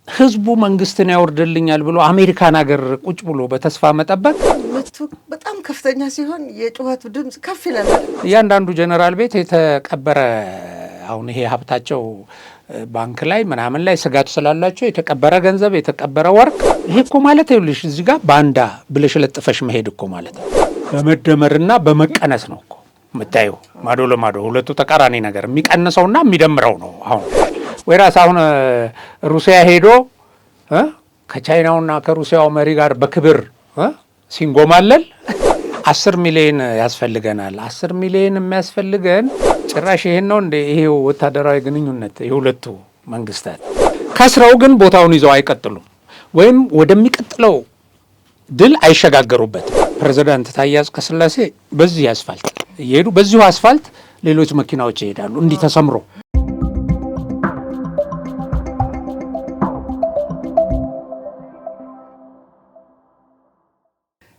ህዝቡ መንግስትን ያወርድልኛል ብሎ አሜሪካን ሀገር ቁጭ ብሎ በተስፋ መጠበቅ ምቱ በጣም ከፍተኛ ሲሆን የጩኸቱ ድምጽ ከፍ ይላል። እያንዳንዱ ጀነራል ቤት የተቀበረ አሁን ይሄ ሀብታቸው ባንክ ላይ ምናምን ላይ ስጋቱ ስላላቸው የተቀበረ ገንዘብ የተቀበረ ወርቅ ይሄ እኮ ማለት ይኸውልሽ እዚህ ጋር ባንዳ ብለሽ ለጥፈሽ መሄድ እኮ ማለት ነው። በመደመርና በመቀነስ ነው እኮ የምታየው ማዶ ለማዶ ሁለቱ ተቃራኒ ነገር የሚቀንሰውና የሚደምረው ነው። አሁን ወይራስ አሁን ሩሲያ ሄዶ ከቻይናውና ከሩሲያው መሪ ጋር በክብር ሲንጎማለል 10 ሚሊዮን ያስፈልገናል። 10 ሚሊዮን የሚያስፈልገን ጭራሽ ይሄን ነው እንደ ይሄው ወታደራዊ ግንኙነት የሁለቱ መንግስታት ከስራው ግን ቦታውን ይዘው አይቀጥሉም ወይም ወደሚቀጥለው ድል አይሸጋገሩበትም። ፕሬዝዳንት ታዬ አጽቀሥላሴ በዚህ አስፋልት እየሄዱ በዚሁ አስፋልት ሌሎች መኪናዎች ይሄዳሉ እንዲህ ተሰምሮ።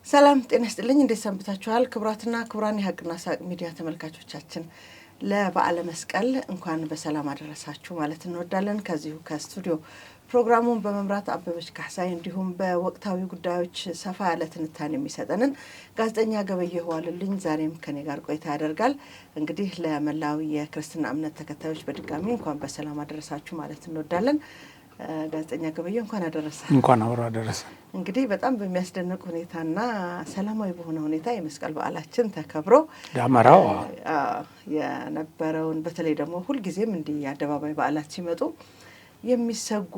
ሰላም ጤና ይስጥልኝ። እንዴት ሰንብታችኋል? ክቡራትና ክቡራን የሀቅና ሳቅ ሚዲያ ተመልካቾቻችን ለበዓለ መስቀል እንኳን በሰላም አደረሳችሁ ማለት እንወዳለን። ከዚሁ ከስቱዲዮ ፕሮግራሙን በመምራት አበበች ካህሳይ እንዲሁም በወቅታዊ ጉዳዮች ሰፋ ያለ ትንታኔ የሚሰጠንን ጋዜጠኛ ገበየሁ ዋልልኝ ዛሬም ከኔ ጋር ቆይታ ያደርጋል። እንግዲህ ለመላው የክርስትና እምነት ተከታዮች በድጋሚ እንኳን በሰላም አደረሳችሁ ማለት እንወዳለን። ጋዜጠኛ ገበየሁ እንኳን አደረሰ። እንኳን አብሮ አደረሰ። እንግዲህ በጣም በሚያስደንቅ ሁኔታና ሰላማዊ በሆነ ሁኔታ የመስቀል በዓላችን ተከብሮ ዳመራው የነበረውን በተለይ ደግሞ ሁልጊዜም እንዲህ የአደባባይ በዓላት ሲመጡ የሚሰጉ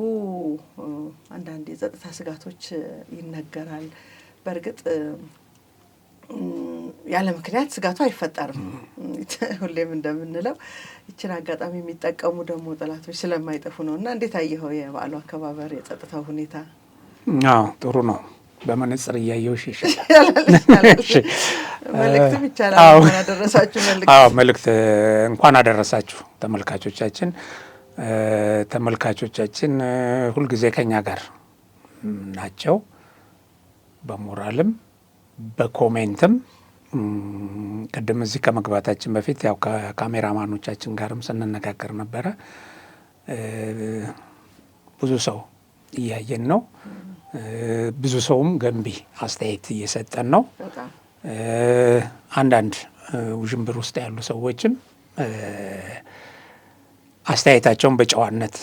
አንዳንድ የጸጥታ ስጋቶች ይነገራል። በእርግጥ ያለ ምክንያት ስጋቱ አይፈጠርም። ሁሌም እንደምንለው ይችን አጋጣሚ የሚጠቀሙ ደግሞ ጠላቶች ስለማይጠፉ ነው። እና እንዴት አየኸው የበዓሉ አከባበር የጸጥታው ሁኔታ? ጥሩ ነው። በመነጽር እያየሁሽ ይሻላል። መልእክትም ይቻላል። እንኳን አደረሳችሁ መልእክት እንኳን አደረሳችሁ ተመልካቾቻችን። ተመልካቾቻችን ሁልጊዜ ከኛ ጋር ናቸው፣ በሞራልም በኮሜንትም። ቅድም እዚህ ከመግባታችን በፊት ያው ከካሜራማኖቻችን ጋርም ስንነጋገር ነበረ። ብዙ ሰው እያየን ነው። ብዙ ሰውም ገንቢ አስተያየት እየሰጠን ነው። አንዳንድ ውዥንብር ውስጥ ያሉ ሰዎችም አስተያየታቸውን በጨዋነት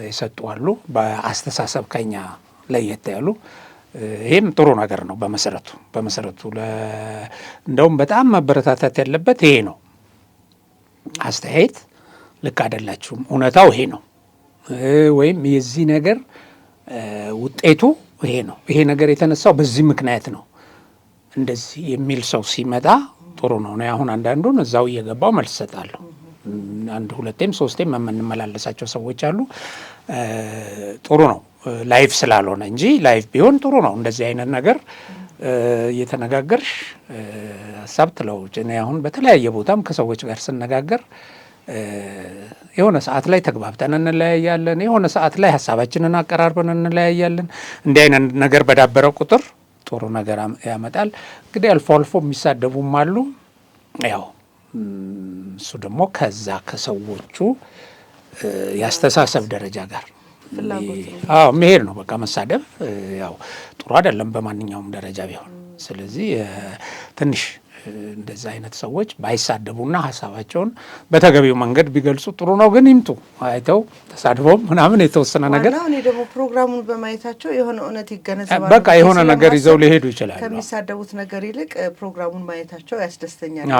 የሰጡ አሉ። በአስተሳሰብ ከኛ ለየት ያሉ፣ ይህም ጥሩ ነገር ነው። በመሰረቱ እንደውም በጣም መበረታታት ያለበት ይሄ ነው። አስተያየት ልክ አይደላችሁም፣ እውነታው ይሄ ነው፣ ወይም የዚህ ነገር ውጤቱ ይሄ ነው፣ ይሄ ነገር የተነሳው በዚህ ምክንያት ነው፣ እንደዚህ የሚል ሰው ሲመጣ ጥሩ ነው። አሁን አንዳንዱን እዛው እየገባው መልስ ሰጣለሁ። አንድ ሁለቴም ሶስቴም የምንመላለሳቸው ሰዎች አሉ። ጥሩ ነው ላይቭ ስላልሆነ እንጂ ላይቭ ቢሆን ጥሩ ነው። እንደዚህ አይነት ነገር እየተነጋገርሽ ሀሳብ ትለውጭ። እኔ አሁን በተለያየ ቦታም ከሰዎች ጋር ስነጋገር የሆነ ሰዓት ላይ ተግባብተን እንለያያለን፣ የሆነ ሰዓት ላይ ሀሳባችንን አቀራርበን እንለያያለን። እንዲህ አይነት ነገር በዳበረ ቁጥር ጥሩ ነገር ያመጣል። እንግዲህ አልፎ አልፎ የሚሳደቡም አሉ። ያው እሱ ደግሞ ከዛ ከሰዎቹ የአስተሳሰብ ደረጃ ጋር መሄድ ነው። በቃ መሳደብ ያው ጥሩ አይደለም በማንኛውም ደረጃ ቢሆን። ስለዚህ ትንሽ እንደዛ አይነት ሰዎች ባይሳደቡና ሀሳባቸውን በተገቢው መንገድ ቢገልጹ ጥሩ ነው። ግን ይምጡ አይተው ተሳድበው ምናምን የተወሰነ ነገር እኔ ደግሞ ፕሮግራሙን በማየታቸው የሆነ እውነት ይገነዘባሉ። በቃ የሆነ ነገር ይዘው ሊሄዱ ይችላሉ። ከሚሳደቡት ነገር ይልቅ ፕሮግራሙን ማየታቸው ያስደስተኛል።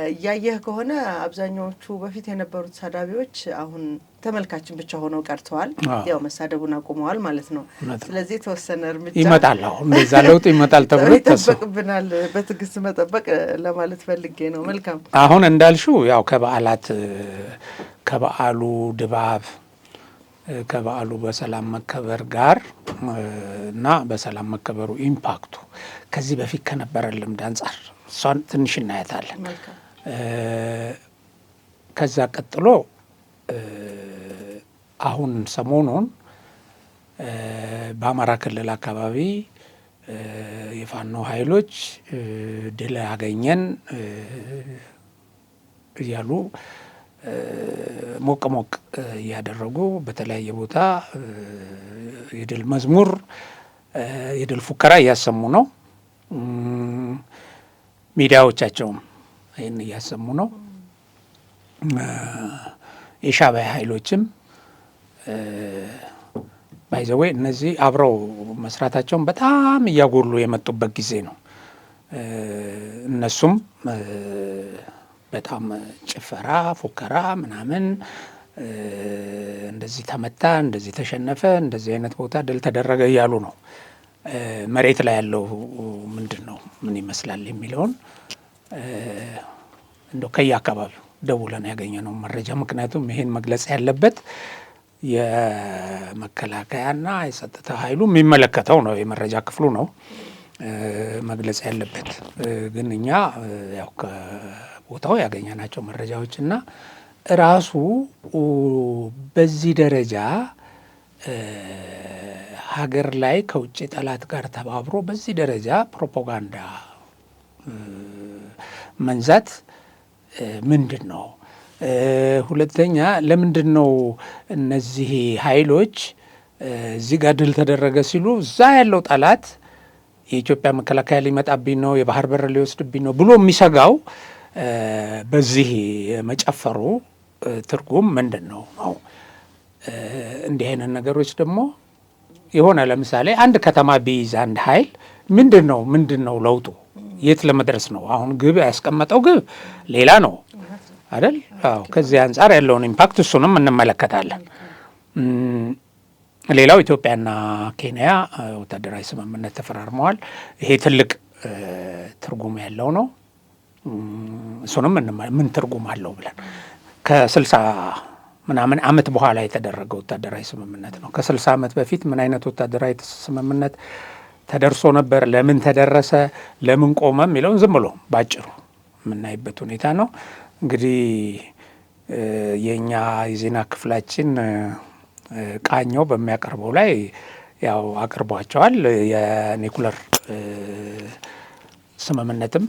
እያየህ ከሆነ አብዛኛዎቹ በፊት የነበሩት ተሳዳቢዎች አሁን ተመልካችን ብቻ ሆነው ቀርተዋል። ያው መሳደቡን አቁመዋል ማለት ነው። ስለዚህ የተወሰነ እርምጃ ይመጣል፣ አሁን እንደዛ ለውጥ ይመጣል ተብሎ ይጠበቅብናል። በትዕግስት መጠበቅ ለማለት ፈልጌ ነው። መልካም። አሁን እንዳልሽው ያው ከበዓሉ ድባብ ከበዓሉ በሰላም መከበር ጋር እና በሰላም መከበሩ ኢምፓክቱ ከዚህ በፊት ከነበረ ልምድ አንጻር እሷን ትንሽ እናያታለን። ከዛ ቀጥሎ አሁን ሰሞኑን በአማራ ክልል አካባቢ የፋኖ ኃይሎች ድል አገኘን እያሉ ሞቅ ሞቅ እያደረጉ በተለያየ ቦታ የድል መዝሙር የድል ፉከራ እያሰሙ ነው። ሚዲያዎቻቸውም ይህን እያሰሙ ነው። የሻዕቢያ ኃይሎችም ባይዘዌ እነዚህ አብረው መስራታቸውን በጣም እያጎሉ የመጡበት ጊዜ ነው። እነሱም በጣም ጭፈራ፣ ፉከራ ምናምን እንደዚህ ተመታ፣ እንደዚህ ተሸነፈ፣ እንደዚህ አይነት ቦታ ድል ተደረገ እያሉ ነው። መሬት ላይ ያለው ምንድን ነው ምን ይመስላል የሚለውን እንደው ከየአካባቢው ደውለን ያገኘነው መረጃ፣ ምክንያቱም ይሄን መግለጽ ያለበት የመከላከያና የጸጥታ ኃይሉ የሚመለከተው ነው፣ የመረጃ ክፍሉ ነው መግለጽ ያለበት። ግን እኛ ያው ከቦታው ያገኘናቸው መረጃዎችና ራሱ በዚህ ደረጃ ሀገር ላይ ከውጭ ጠላት ጋር ተባብሮ በዚህ ደረጃ ፕሮፓጋንዳ መንዛት ምንድን ነው? ሁለተኛ ለምንድን ነው እነዚህ ኃይሎች እዚህ ጋር ድል ተደረገ ሲሉ እዛ ያለው ጠላት የኢትዮጵያ መከላከያ ሊመጣብኝ ነው፣ የባህር በር ሊወስድብኝ ነው ብሎ የሚሰጋው? በዚህ የመጨፈሩ ትርጉም ምንድን ነው? እንዲህ አይነት ነገሮች ደግሞ የሆነ ለምሳሌ አንድ ከተማ ቢይዝ አንድ ኃይል ምንድን ነው ለውጡ? የት ለመድረስ ነው? አሁን ግብ ያስቀመጠው ግብ ሌላ ነው አይደል? አዎ። ከዚህ አንጻር ያለውን ኢምፓክት እሱንም እንመለከታለን። ሌላው ኢትዮጵያና ኬንያ ወታደራዊ ስምምነት ተፈራርመዋል። ይሄ ትልቅ ትርጉም ያለው ነው። እሱንም ምን ትርጉም አለው ብለን ከ60 ምናምን ዓመት በኋላ የተደረገ ወታደራዊ ስምምነት ነው። ከ60 ዓመት በፊት ምን አይነት ወታደራዊ ስምምነት ተደርሶ ነበር? ለምን ተደረሰ? ለምን ቆመ? የሚለውን ዝም ብሎ ባጭሩ የምናይበት ሁኔታ ነው። እንግዲህ የእኛ የዜና ክፍላችን ቃኘው በሚያቀርበው ላይ ያው አቅርቧቸዋል። የኒኩለር ስምምነትም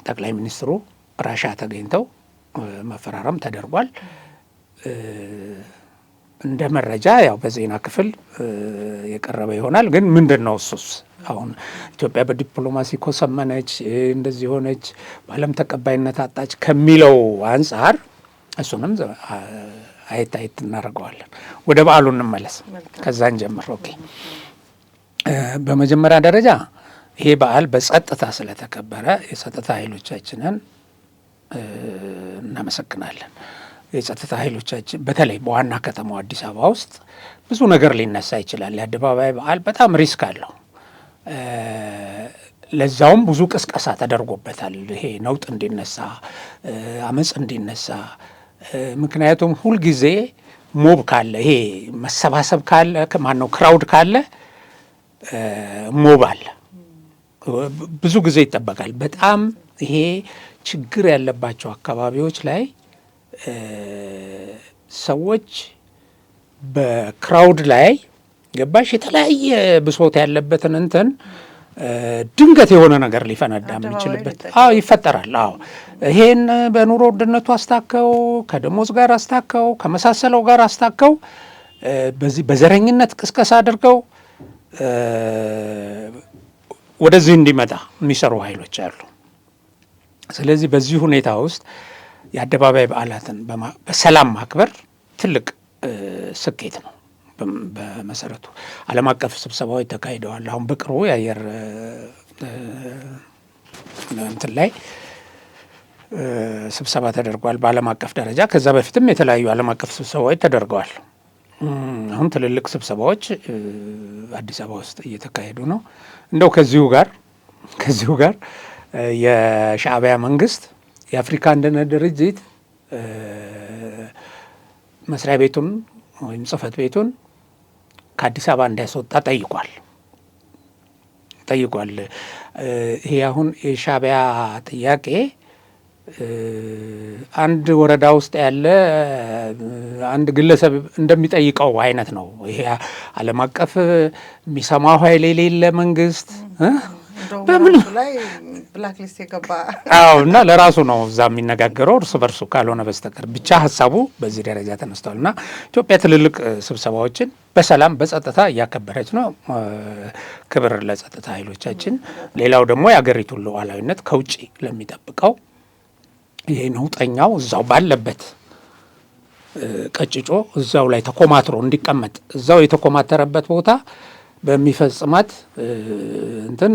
ጠቅላይ ሚኒስትሩ ራሻ ተገኝተው መፈራረም ተደርጓል። እንደ መረጃ ያው በዜና ክፍል የቀረበ ይሆናል። ግን ምንድን ነው እሱስ? አሁን ኢትዮጵያ በዲፕሎማሲ ኮሰመነች፣ እንደዚህ ሆነች፣ በዓለም ተቀባይነት አጣች ከሚለው አንጻር እሱንም አየት እናደርገዋለን። ወደ በዓሉ እንመለስ፣ ከዛን ጀምር። ኦኬ። በመጀመሪያ ደረጃ ይሄ በዓል በጸጥታ ስለተከበረ የጸጥታ ኃይሎቻችንን እናመሰግናለን። የጸጥታ ኃይሎቻችን በተለይ በዋና ከተማው አዲስ አበባ ውስጥ ብዙ ነገር ሊነሳ ይችላል። የአደባባይ በዓል በጣም ሪስክ አለው። ለዛውም ብዙ ቅስቀሳ ተደርጎበታል። ይሄ ነውጥ እንዲነሳ፣ አመፅ እንዲነሳ። ምክንያቱም ሁልጊዜ ሞብ ካለ፣ ይሄ መሰባሰብ ካለ፣ ማነው ክራውድ ካለ ሞብ አለ። ብዙ ጊዜ ይጠበቃል። በጣም ይሄ ችግር ያለባቸው አካባቢዎች ላይ ሰዎች በክራውድ ላይ ገባሽ የተለያየ ብሶት ያለበትን እንትን ድንገት የሆነ ነገር ሊፈነዳ የሚችልበት ይፈጠራል። አዎ ይሄን በኑሮ ውድነቱ አስታከው ከደሞዝ ጋር አስታከው ከመሳሰለው ጋር አስታከው በዚህ በዘረኝነት ቅስቀሳ አድርገው ወደዚህ እንዲመጣ የሚሰሩ ኃይሎች አሉ። ስለዚህ በዚህ ሁኔታ ውስጥ የአደባባይ በዓላትን በሰላም ማክበር ትልቅ ስኬት ነው። በመሰረቱ ዓለም አቀፍ ስብሰባዎች ተካሂደዋል። አሁን በቅርቡ የአየር እንትን ላይ ስብሰባ ተደርጓል በዓለም አቀፍ ደረጃ። ከዛ በፊትም የተለያዩ ዓለም አቀፍ ስብሰባዎች ተደርገዋል። አሁን ትልልቅ ስብሰባዎች አዲስ አበባ ውስጥ እየተካሄዱ ነው። እንደው ከዚሁ ጋር የሻዕቢያ መንግስት የአፍሪካ አንድነት ድርጅት መስሪያ ቤቱን ወይም ጽህፈት ቤቱን ከአዲስ አበባ እንዲያስወጣ ጠይቋል። ይሄ አሁን የሻዕቢያ ጥያቄ አንድ ወረዳ ውስጥ ያለ አንድ ግለሰብ እንደሚጠይቀው አይነት ነው። ይሄ ዓለም አቀፍ የሚሰማው ኃይል የሌለ መንግስት በምን ላይ ብላክ ሊስት የገባ እና ለራሱ ነው እዛ የሚነጋገረው እርስ በርሱ ካልሆነ በስተቀር ብቻ ሀሳቡ በዚህ ደረጃ ተነስቷል። እና ኢትዮጵያ ትልልቅ ስብሰባዎችን በሰላም በጸጥታ እያከበረች ነው። ክብር ለጸጥታ ኃይሎቻችን። ሌላው ደግሞ የአገሪቱን ሉዓላዊነት ከውጭ ለሚጠብቀው ይሄ ነውጠኛው እዛው ባለበት ቀጭጮ እዛው ላይ ተኮማትሮ እንዲቀመጥ እዛው የተኮማተረበት ቦታ በሚፈጽማት እንትን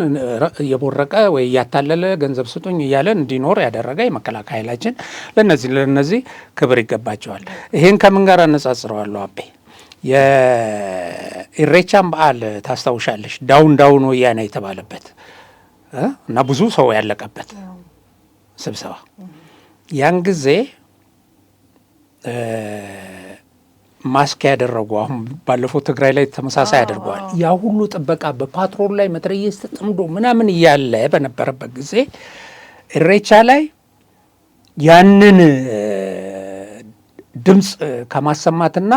እየቦረቀ ወይ እያታለለ ገንዘብ ስጡኝ እያለ እንዲኖር ያደረገ የመከላከያ ኃይላችን ለነዚህ ክብር ይገባቸዋል። ይሄን ከምን ጋር አነጻጽረዋለሁ? አቤ የኢሬቻን በዓል ታስታውሻለሽ? ዳውን ወያኔ የተባለበት እና ብዙ ሰው ያለቀበት ስብሰባ ያን ጊዜ ማስክ ያደረጉ አሁን ባለፈው ትግራይ ላይ ተመሳሳይ አድርገዋል። ያ ሁሉ ጥበቃ በፓትሮል ላይ መትረየስ ተጠምዶ ምናምን እያለ በነበረበት ጊዜ ኢሬቻ ላይ ያንን ድምፅ ከማሰማትና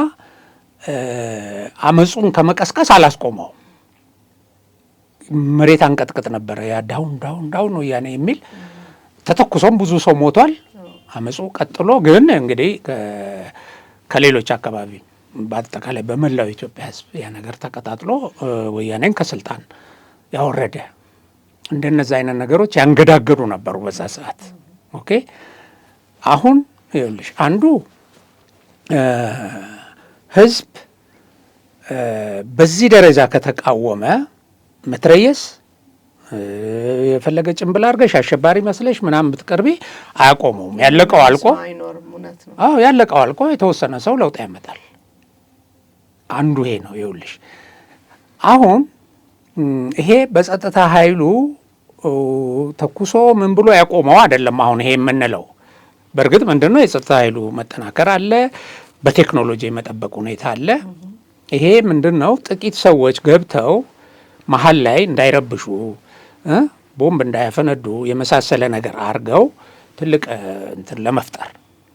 አመፁን ከመቀስቀስ አላስቆመው። መሬት አንቀጥቅጥ ነበረ። ያ ዳውን ነው ያኔ የሚል ተተኩሶም ብዙ ሰው ሞቷል። አመፁ ቀጥሎ ግን እንግዲህ ከሌሎች አካባቢ በአጠቃላይ በመላው ኢትዮጵያ ሕዝብ ያ ነገር ተቀጣጥሎ ወያኔን ከስልጣን ያወረደ እንደነዚህ አይነት ነገሮች ያንገዳገዱ ነበሩ በዛ ሰዓት። ኦኬ አሁን ይኸውልሽ አንዱ ሕዝብ በዚህ ደረጃ ከተቃወመ መትረየስ የፈለገ ጭንብል አድርገሽ አሸባሪ መስለሽ ምናምን ብትቀርቢ አያቆመውም። ያለቀው አልቆ ያለቀው አልቆ የተወሰነ ሰው ለውጥ ያመጣል። አንዱ ይሄ ነው። ይኸውልሽ አሁን ይሄ በጸጥታ ኃይሉ ተኩሶ ምን ብሎ ያቆመው አይደለም። አሁን ይሄ የምንለው በእርግጥ ምንድነው የጸጥታ ኃይሉ መጠናከር አለ፣ በቴክኖሎጂ የመጠበቅ ሁኔታ አለ። ይሄ ምንድነው ጥቂት ሰዎች ገብተው መሀል ላይ እንዳይረብሹ ቦምብ እንዳያፈነዱ የመሳሰለ ነገር አድርገው ትልቅ እንትን ለመፍጠር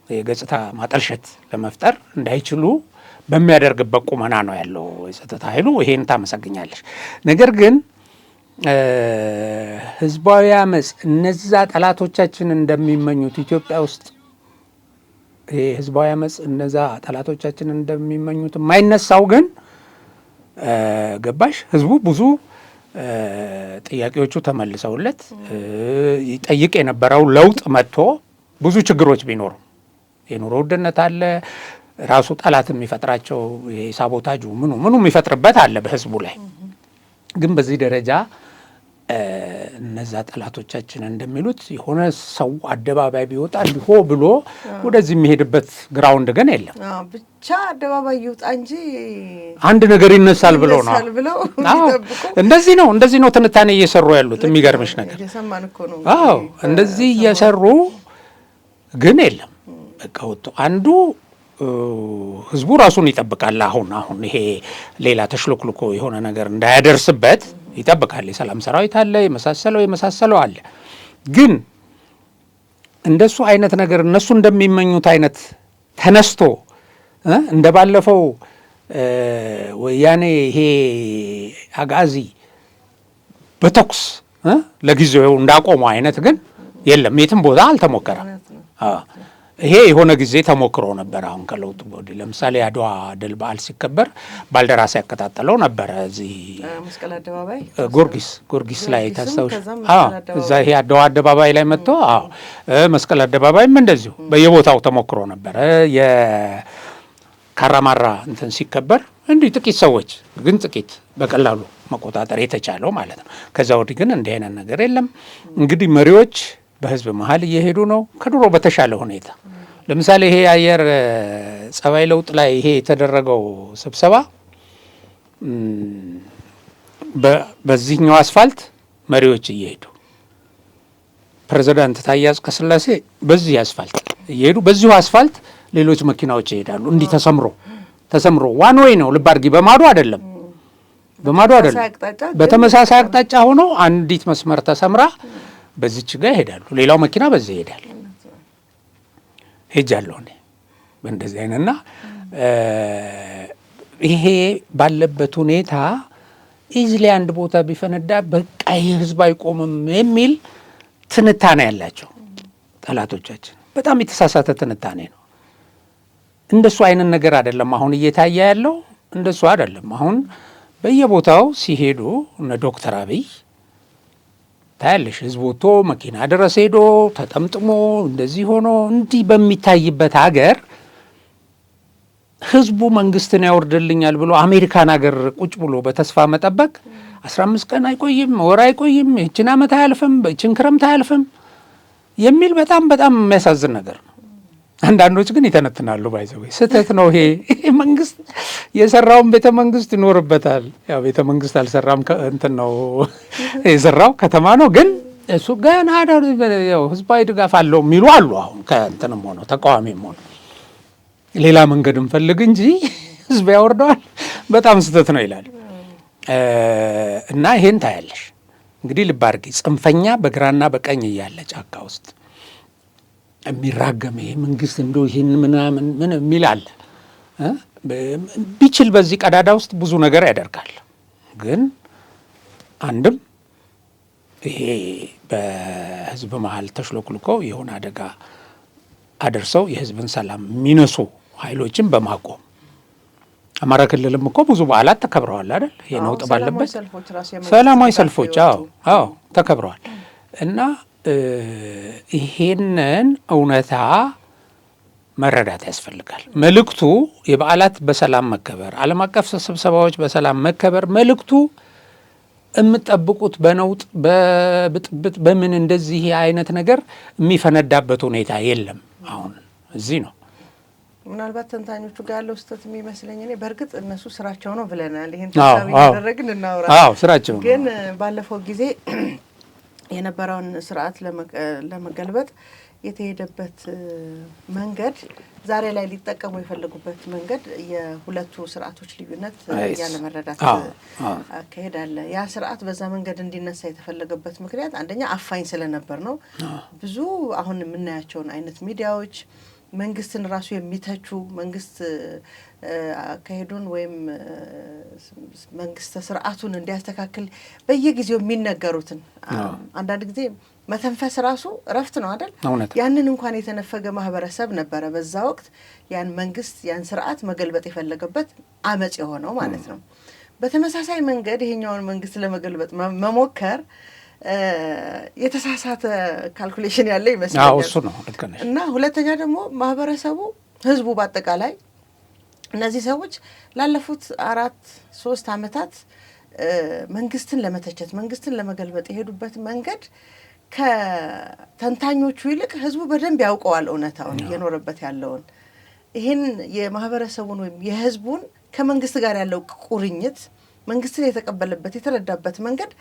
የገጽታ ማጠልሸት ለመፍጠር እንዳይችሉ በሚያደርግበት ቁመና ነው ያለው የጸጥታ ኃይሉ። ይሄን ታመሰግኛለሽ። ነገር ግን ህዝባዊ አመፅ እነዛ ጠላቶቻችን እንደሚመኙት ኢትዮጵያ ውስጥ ይሄ ህዝባዊ አመፅ እነዛ ጠላቶቻችን እንደሚመኙት የማይነሳው ግን ገባሽ ህዝቡ ብዙ ጥያቄዎቹ ተመልሰውለት ይጠይቅ የነበረው ለውጥ መጥቶ ብዙ ችግሮች ቢኖሩ የኑሮ ውድነት አለ፣ ራሱ ጠላት የሚፈጥራቸው የሳቦታጁ ምኑ የሚፈጥርበት አለ በህዝቡ ላይ። ግን በዚህ ደረጃ እነዛ ጠላቶቻችን እንደሚሉት የሆነ ሰው አደባባይ ቢወጣ እንዲሆ ብሎ ወደዚህ የሚሄድበት ግራውንድ ግን የለም። ብቻ አደባባይ ይውጣ እንጂ አንድ ነገር ይነሳል ብሎ ነው። እንደዚህ ነው ትንታኔ እየሰሩ ያሉት። የሚገርምሽ ነገር እንደዚህ እየሰሩ ግን የለም። በቃ ወጥቶ አንዱ ህዝቡ ራሱን ይጠብቃል። አሁን ይሄ ሌላ ተሽሎክልኮ የሆነ ነገር እንዳያደርስበት ይጠብቃል። የሰላም ሰራዊት አለ፣ የመሳሰለው አለ። ግን እንደሱ አይነት ነገር እነሱ እንደሚመኙት አይነት ተነስቶ እንደ ባለፈው ወያኔ ይሄ አጋዚ በተኩስ ለጊዜው እንዳቆመው አይነት ግን የለም፣ የትም ቦታ አልተሞከረም። ይሄ የሆነ ጊዜ ተሞክሮ ነበር። አሁን ከለውጡ ወዲህ ለምሳሌ አድዋ ድል በዓል ሲከበር ባልደራስ ያከታተለው ነበረ። እዚህ መስቀል አደባባይ ጎርጊስ ላይ ታስታውሽ? እዛ ይሄ አድዋ አደባባይ ላይ መጥቶ መስቀል አደባባይም እንደዚሁ በየቦታው ተሞክሮ ነበረ። የካራማራ እንትን ሲከበር እንዲህ ጥቂት ሰዎች ግን ጥቂት በቀላሉ መቆጣጠር የተቻለው ማለት ነው። ከዛ ወዲህ ግን እንዲህ አይነት ነገር የለም። እንግዲህ መሪዎች በህዝብ መሀል እየሄዱ ነው ከድሮ በተሻለ ሁኔታ። ለምሳሌ ይሄ የአየር ጸባይ ለውጥ ላይ ይሄ የተደረገው ስብሰባ በዚህኛው አስፋልት መሪዎች እየሄዱ ፕሬዚዳንት ታዬ አጽቀሥላሴ በዚህ አስፋልት እየሄዱ በዚሁ አስፋልት ሌሎች መኪናዎች ይሄዳሉ። እንዲህ ተሰምሮ ዋን ወይ ነው ልብ አድርጊ። በማዶ አይደለም በተመሳሳይ አቅጣጫ ሆኖ አንዲት መስመር ተሰምራ በዚች ጋር ይሄዳሉ። ሌላው መኪና በዚህ ይሄዳል። ሄጃለሁ እኔ በእንደዚህ አይነትና ይሄ ባለበት ሁኔታ ኢዝሊ አንድ ቦታ ቢፈነዳ በቃ ይህ ህዝብ አይቆምም የሚል ትንታኔ ያላቸው ጠላቶቻችን። በጣም የተሳሳተ ትንታኔ ነው። እንደሱ አይነት ነገር አይደለም አሁን እየታየ ያለው፣ እንደሱ አይደለም። አሁን በየቦታው ሲሄዱ እነ ዶክተር አብይ ታያለሽ፣ ህዝብ ወጥቶ መኪና ድረስ ሄዶ ተጠምጥሞ እንደዚህ ሆኖ እንዲህ በሚታይበት ሀገር ህዝቡ መንግስትን ያወርድልኛል ብሎ አሜሪካን ሀገር ቁጭ ብሎ በተስፋ መጠበቅ 15 ቀን አይቆይም፣ ወር አይቆይም፣ ይህችን ዓመት አያልፍም፣ ይህችን ክረምት አያልፍም የሚል በጣም በጣም የሚያሳዝን ነገር ነው። አንዳንዶች ግን ይተነትናሉ። ባይዘው ስህተት ነው ይሄ። መንግስት የሰራውን ቤተ መንግስት ይኖርበታል። ያው ቤተ መንግስት አልሰራም፣ እንትን ነው የሰራው ከተማ ነው። ግን እሱ ገና ያው ህዝባዊ ድጋፍ አለው የሚሉ አሉ። አሁን ከእንትንም ሆነው ተቃዋሚም ሆነው ሌላ መንገድ እንፈልግ እንጂ ህዝብ ያወርደዋል፣ በጣም ስህተት ነው ይላል። እና ይሄን ታያለሽ እንግዲህ ልብ አድርጊ። ጽንፈኛ በግራና በቀኝ እያለ ጫካ ውስጥ የሚራገም ይሄ መንግስት እንደው ይህን ምናምን ምን የሚል አለ። ቢችል በዚህ ቀዳዳ ውስጥ ብዙ ነገር ያደርጋል። ግን አንድም ይሄ በህዝብ መሀል ተሽሎክልከው የሆነ አደጋ አደርሰው የህዝብን ሰላም የሚነሱ ኃይሎችን በማቆም አማራ ክልልም እኮ ብዙ በዓላት ተከብረዋል አይደል? የነውጥ ባለበት ሰላማዊ ሰልፎች አዎ ተከብረዋል። እና ይሄንን እውነታ መረዳት ያስፈልጋል። መልእክቱ የበዓላት በሰላም መከበር፣ ዓለም አቀፍ ስብሰባዎች በሰላም መከበር መልእክቱ የምጠብቁት በነውጥ በብጥብጥ በምን እንደዚህ አይነት ነገር የሚፈነዳበት ሁኔታ የለም። አሁን እዚህ ነው ምናልባት ተንታኞቹ ጋር ያለው ስህተት የሚመስለኝ እኔ በእርግጥ እነሱ ስራቸው ነው ብለናል። ይሄን ተሳቢ ያደረግን እናውራ። ስራቸው ግን ባለፈው ጊዜ የነበረውን ስርዓት ለመገልበጥ የተሄደበት መንገድ ዛሬ ላይ ሊጠቀሙ የፈለጉበት መንገድ የሁለቱ ስርዓቶች ልዩነት ያለመረዳት አካሄድ አለ። ያ ስርዓት በዛ መንገድ እንዲነሳ የተፈለገበት ምክንያት አንደኛ አፋኝ ስለነበር ነው። ብዙ አሁን የምናያቸውን አይነት ሚዲያዎች መንግስትን ራሱ የሚተቹ መንግስት አካሄዱን ወይም መንግስት ስርዓቱን እንዲያስተካክል በየጊዜው የሚነገሩትን አንዳንድ ጊዜ መተንፈስ ራሱ እረፍት ነው አይደል? ያንን እንኳን የተነፈገ ማህበረሰብ ነበረ በዛ ወቅት ያን መንግስት ያን ስርዓት መገልበጥ የፈለገበት አመጽ የሆነው ማለት ነው። በተመሳሳይ መንገድ ይሄኛውን መንግስት ለመገልበጥ መሞከር የተሳሳተ ካልኩሌሽን ያለ ይመስላል። እሱ ነው ልክ ነሽ። እና ሁለተኛ ደግሞ ማህበረሰቡ ህዝቡ በአጠቃላይ እነዚህ ሰዎች ላለፉት 4-3 ዓመታት መንግስትን ለመተቸት መንግስትን ለመገልበጥ የሄዱበት መንገድ ከተንታኞቹ ይልቅ ህዝቡ በደንብ ያውቀዋል እውነታውን እየኖረበት ያለውን። ይህን የማህበረሰቡን ወይም የህዝቡን ከመንግስት ጋር ያለው ቁርኝት መንግስትን የተቀበለበት የተረዳበት መንገድ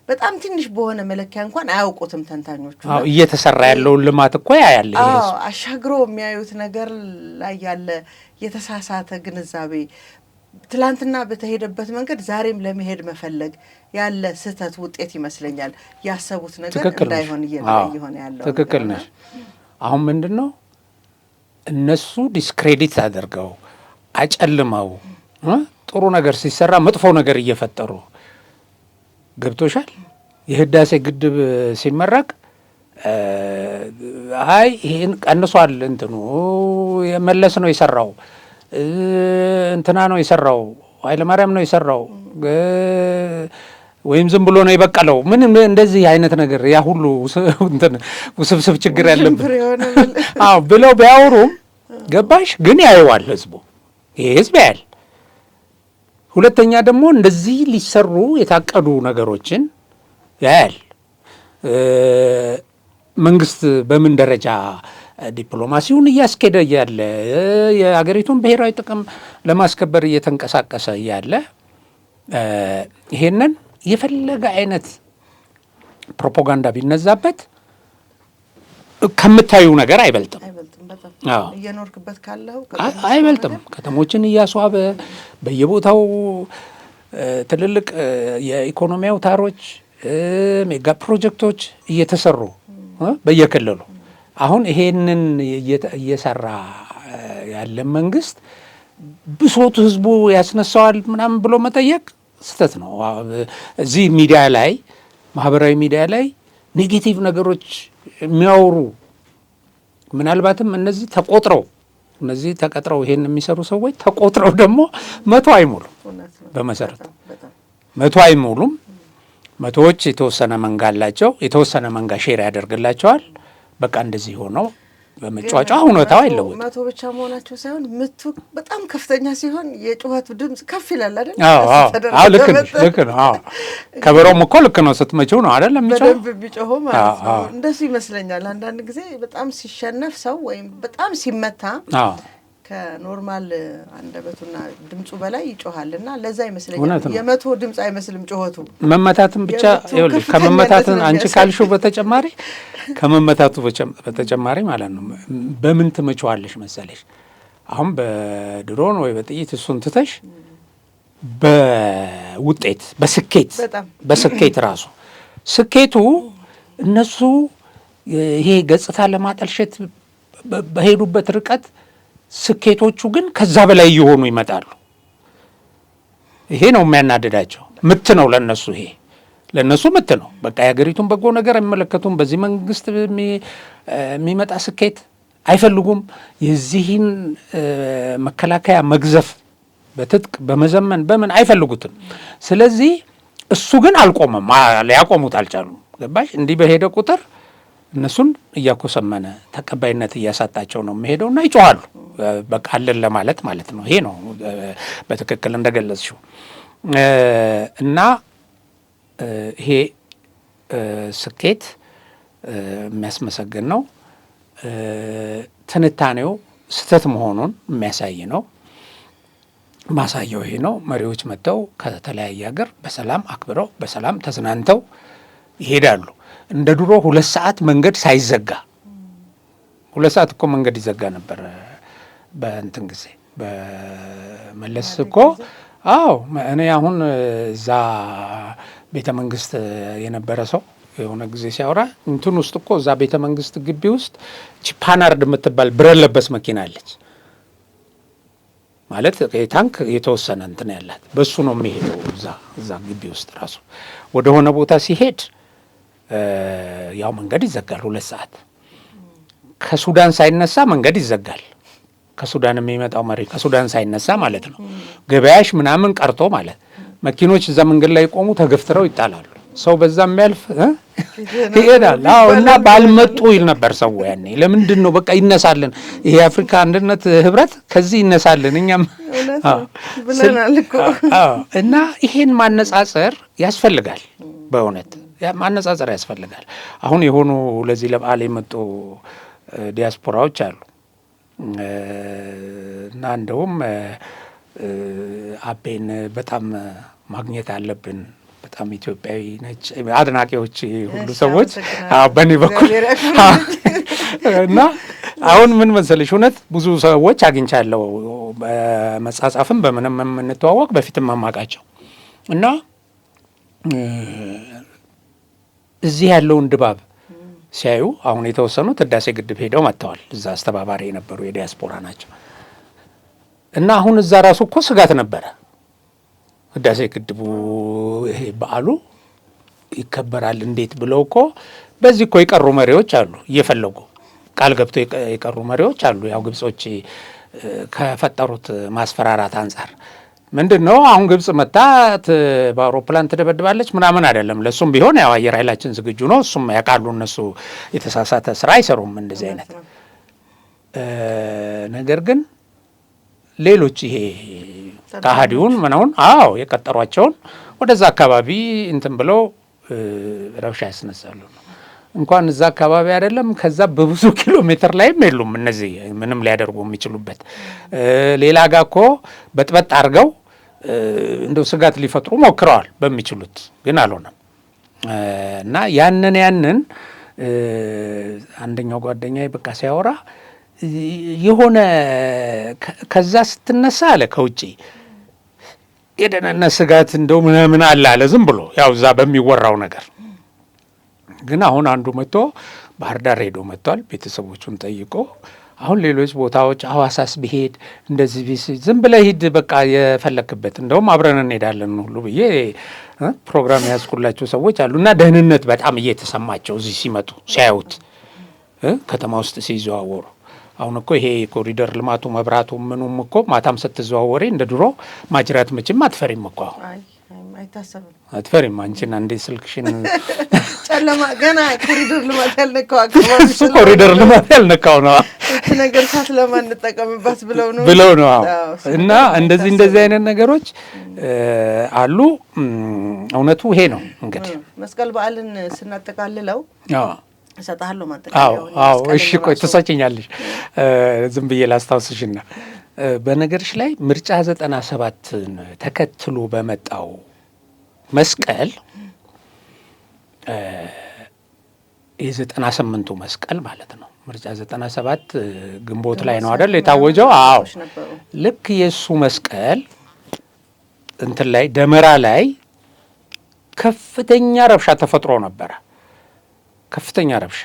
በጣም ትንሽ በሆነ መለኪያ እንኳን አያውቁትም ተንታኞቹ። እየተሰራ ያለውን ልማት እኮ ያያል። አሻግሮ የሚያዩት ነገር ላይ ያለ የተሳሳተ ግንዛቤ ትላንትና በተሄደበት መንገድ ዛሬም ለመሄድ መፈለግ ያለ ስህተት ውጤት ይመስለኛል። ያሰቡት ነገር እንዳይሆን እየሆነ ያለው ትክክል ነሽ። አሁን ምንድን ነው እነሱ ዲስክሬዲት አድርገው አጨልመው ጥሩ ነገር ሲሰራ መጥፎ ነገር እየፈጠሩ ገብቶሻል። የህዳሴ ግድብ ሲመረቅ አይ ይሄን ቀንሷል፣ እንትኑ የመለስ ነው የሰራው፣ እንትና ነው የሰራው፣ ኃይለማርያም ነው የሰራው፣ ወይም ዝም ብሎ ነው የበቀለው፣ ምን እንደዚህ አይነት ነገር ያ ሁሉ እንትን ውስብስብ ችግር ያለበት ብለው ቢያወሩም ገባሽ። ግን ያየዋል ህዝቡ፣ ይሄ ህዝብ ያያል። ሁለተኛ ደግሞ እንደዚህ ሊሰሩ የታቀዱ ነገሮችን ያያል። መንግስት በምን ደረጃ ዲፕሎማሲውን እያስኬደ እያለ የሀገሪቱን ብሔራዊ ጥቅም ለማስከበር እየተንቀሳቀሰ እያለ ይሄንን የፈለገ አይነት ፕሮፓጋንዳ ቢነዛበት ከምታዩ ነገር አይበልጥም። እየኖርክበት ካለው አይበልጥም። ከተሞችን እያስዋበ በየቦታው ትልልቅ የኢኮኖሚ አውታሮች ሜጋ ፕሮጀክቶች እየተሰሩ በየክልሉ አሁን ይሄንን እየሰራ ያለ መንግስት ብሶቱ ህዝቡ ያስነሳዋል ምናምን ብሎ መጠየቅ ስህተት ነው። እዚህ ሚዲያ ላይ ማህበራዊ ሚዲያ ላይ ኔጌቲቭ ነገሮች የሚያወሩ ምናልባትም እነዚህ ተቆጥረው እነዚህ ተቀጥረው ይሄን የሚሰሩ ሰዎች ተቆጥረው ደግሞ 100 አይሞሉም። በመሰረቱ 100 አይሞሉም። መቶዎች የተወሰነ መንጋ አላቸው። የተወሰነ መንጋ ሼር ያደርግላቸዋል። በቃ እንደዚህ ሆነው በመጫጫ ሁኔታው አይለወጥም። 100 ብቻ መሆናቸው ሳይሆን ምቱ በጣም ከፍተኛ ሲሆን የጩኸቱ ድምጽ ከፍ ይላል አይደል? አዎ ልክ ነው። አዎ ከበሮም እኮ ልክ ነው ስትመጪው ነው አይደል የሚጮህ በደንብ ቢጮህ ማለት ነው። እንደሱ ይመስለኛል። አንዳንድ ጊዜ በጣም ሲሸነፍ ሰው ወይም በጣም ሲመታ ከኖርማል አንደበቱና ድምጹ በላይ ይጮሃልና ለዛ ይመስለኛል የመቶ ድምጽ አይመስልም ጩኸቱ። መመታትን ብቻ ይኸውልሽ ከመመታትን አንቺ ካልሽው በተጨማሪ ከመመታቱ በተጨማሪ ማለት ነው በምን ትመጪዋለሽ መሰለሽ? አሁን በድሮን ወይ በጥይት እሱን ትተሽ በውጤት በስኬት ራሱ ስኬቱ እነሱ ይሄ ገጽታ ለማጠልሸት በሄዱበት ርቀት ስኬቶቹ ግን ከዛ በላይ እየሆኑ ይመጣሉ። ይሄ ነው የሚያናድዳቸው። ምት ነው ለነሱ፣ ይሄ ለነሱ ምት ነው። በቃ የሀገሪቱን በጎ ነገር አይመለከቱም። በዚህ መንግስት የሚመጣ ስኬት አይፈልጉም። የዚህን መከላከያ መግዘፍ በትጥቅ በመዘመን በምን አይፈልጉትም። ስለዚህ እሱ ግን አልቆመም፣ ሊያቆሙት አልቻሉም። ገባሽ? እንዲህ በሄደ ቁጥር እነሱን እያኮሰመነ ተቀባይነት እያሳጣቸው ነው የሚሄደው እና ይጮኻሉ። በቃ አለን ለማለት ማለት ነው። ይሄ ነው በትክክል እንደገለጽሽው እና ይሄ ስኬት የሚያስመሰግን ነው። ትንታኔው ስህተት መሆኑን የሚያሳይ ነው። ማሳያው ይሄ ነው። መሪዎች መጥተው ከተለያየ ሀገር በሰላም አክብረው በሰላም ተዝናንተው ይሄዳሉ። እንደ ድሮ 2 ሰዓት መንገድ ሳይዘጋ 2 ሰዓት እኮ መንገድ ይዘጋ ነበር በእንትን ጊዜ በመለስ እኮ። አዎ እኔ አሁን እዛ ቤተ መንግስት የነበረ ሰው የሆነ ጊዜ ሲያወራ እንትን ውስጥ እኮ እዛ ቤተ መንግስት ግቢ ውስጥ ፓናርድ የምትባል ብረት ለበስ መኪና አለች ማለት ታንክ የተወሰነ እንትን ያላት በሱ ነው የሚሄደው። እዛ ግቢ ውስጥ ራሱ ወደ ሆነ ቦታ ሲሄድ ያው መንገድ ይዘጋል 2 ሰዓት። ከሱዳን ሳይነሳ መንገድ ይዘጋል። ከሱዳን የሚመጣው መሪ ከሱዳን ሳይነሳ ማለት ነው። ገበያሽ ምናምን ቀርቶ ማለት መኪኖች እዛ መንገድ ላይ ቆሙ ተገፍትረው ይጣላሉ። ሰው በዛ የሚያልፍ ይሄዳል። አዎ እና ባልመጡ ይል ነበር ሰው ያኔ። ለምንድን ነው በቃ ይነሳልን፣ ይሄ የአፍሪካ አንድነት ህብረት ከዚህ ይነሳልን እኛም ብለናል እኮ። እና ይሄን ማነጻጸር ያስፈልጋል። በእውነት ማነጻጸር ያስፈልጋል። አሁን የሆኑ ለዚህ ለበዓል የመጡ ዲያስፖራዎች አሉ እና እንደውም አቤን በጣም ማግኘት አለብን፣ በጣም ኢትዮጵያዊ ነች አድናቂዎች ሁሉ ሰዎች በእኔ በኩል እና አሁን ምን መሰለሽ እውነት ብዙ ሰዎች አግኝቻለሁ በመጻጻፍም በምንም የምንተዋወቅ በፊትም አማቃቸው እና እዚህ ያለውን ድባብ ሲያዩ አሁን የተወሰኑት ህዳሴ ግድብ ሄደው መጥተዋል። እዛ አስተባባሪ የነበሩ የዲያስፖራ ናቸው እና አሁን እዛ ራሱ እኮ ስጋት ነበረ። ህዳሴ ግድቡ ይሄ በዓሉ ይከበራል እንዴት ብለው እኮ በዚህ እኮ የቀሩ መሪዎች አሉ፣ እየፈለጉ ቃል ገብቶ የቀሩ መሪዎች አሉ። ያው ግብጾች ከፈጠሩት ማስፈራራት አንጻር ምንድን ነው አሁን ግብጽ መታ በአውሮፕላን ትደበድባለች ምናምን አይደለም። ለሱም ቢሆን ያው አየር ኃይላችን ዝግጁ ነው። እሱም ያውቃሉ እነሱ የተሳሳተ ስራ አይሰሩም እንደዚህ አይነት ነገር። ግን ሌሎች ይሄ ከሃዲውን ምናምን የቀጠሯቸውን ወደዛ አካባቢ እንትን ብለው ረብሻ ያስነሳሉ። እንኳን እዛ አካባቢ አይደለም ከዛ በብዙ ኪሎ ሜትር ላይም የሉም እነዚህ ምንም ሊያደርጉ የሚችሉበት። ሌላ ጋር እኮ በጥበጥ አድርገው እንደው ስጋት ሊፈጥሩ ሞክረዋል በሚችሉት ግን አልሆነም። እና ያንን አንደኛው ጓደኛዬ በቃ ሲያወራ የሆነ ከዛ ስትነሳ አለ ከውጪ የደህንነት ስጋት እንደው ምን አለ ዝም ብሎ ያው እዛ በሚወራው ነገር። ግን አሁን አንዱ መጥቶ ባህር ዳር ሄዶ መጥቷል። ቤተሰቦቹን ጠይቆ አሁን ሌሎች ቦታዎች ሐዋሳስ ቢሄድ እንደዚህ ዝም ብለህ ሂድ በቃ የፈለክበት እንደውም አብረን እንሄዳለን ሁሉ ብዬ ፕሮግራም ያዝኩላቸው ሰዎች አሉ። እና ደህንነት በጣም እየተሰማቸው እዚህ ሲመጡ ሲያዩት ከተማ ውስጥ ሲዘዋወሩ አሁን እኮ ይሄ ኮሪደር ልማቱ መብራቱ ምኑም እኮ ማታም ስትዘዋወሪ እንደ ድሮ ማጅራት መቼም አትፈሪም እኮ አይታሰብም። አትፈሪም አንቺና እንዴ ስልክሽን ጨለማ ገና ኮሪደር ልማት ያልነካው አካባቢ እሱ ኮሪደር ልማት ያልነካው ነው እቺ ነገር ሳትለማን እንጠቀምባት ብለው ነው እና እንደዚህ አይነት ነገሮች አሉ። እውነቱ ይሄ ነው። እንግዲህ መስቀል በዓልን ስናጠቃልለው እሰጥሃለሁ አዎ እሺ ቆይ ትሰጪኛለሽ። ዝም ብዬ ላስታውስሽና በነገርሽ ላይ ምርጫ 97ን ተከትሎ በመጣው መስቀል የ98ቱ መስቀል ማለት ነው። ምርጫ 97 ግንቦት ላይ ነው አይደል የታወጀው? አዎ ልክ የሱ መስቀል እንትን ላይ ደመራ ላይ ከፍተኛ ረብሻ ተፈጥሮ ነበረ። ከፍተኛ ረብሻ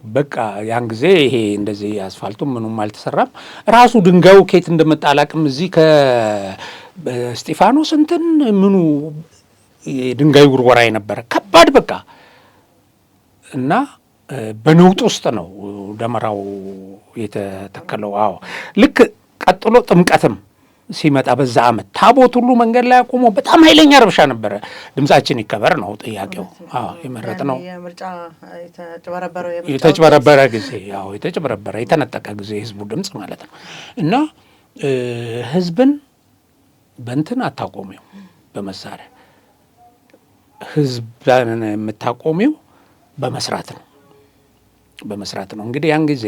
በቃ ያን ጊዜ ይሄ እንደዚህ አስፋልቱ ምኑም አልተሰራም። ራሱ ድንጋዩ ከየት እንደመጣ አላቅም። እዚህ ከስጢፋኖስ እንትን ምኑ ድንጋይ ውርወራ የነበረ ከባድ በቃ እና በነውጥ ውስጥ ነው ደመራው የተተከለው። አዎ ልክ ቀጥሎ ጥምቀትም ሲመጣ በዛ ዓመት ታቦት ሁሉ መንገድ ላይ አቆሞ በጣም ኃይለኛ ረብሻ ነበረ። ድምጻችን ይከበር ነው ጥያቄው። አዎ የመረጥ ነው የተጭበረበረ ጊዜ የተጭበረበረ የተነጠቀ ጊዜ ህዝቡ ድምጽ ማለት ነው። እና ህዝብን በእንትን አታቆሚው በመሳሪያ ህዝብን የምታቆሚው በመስራት ነው። እንግዲህ ያን ጊዜ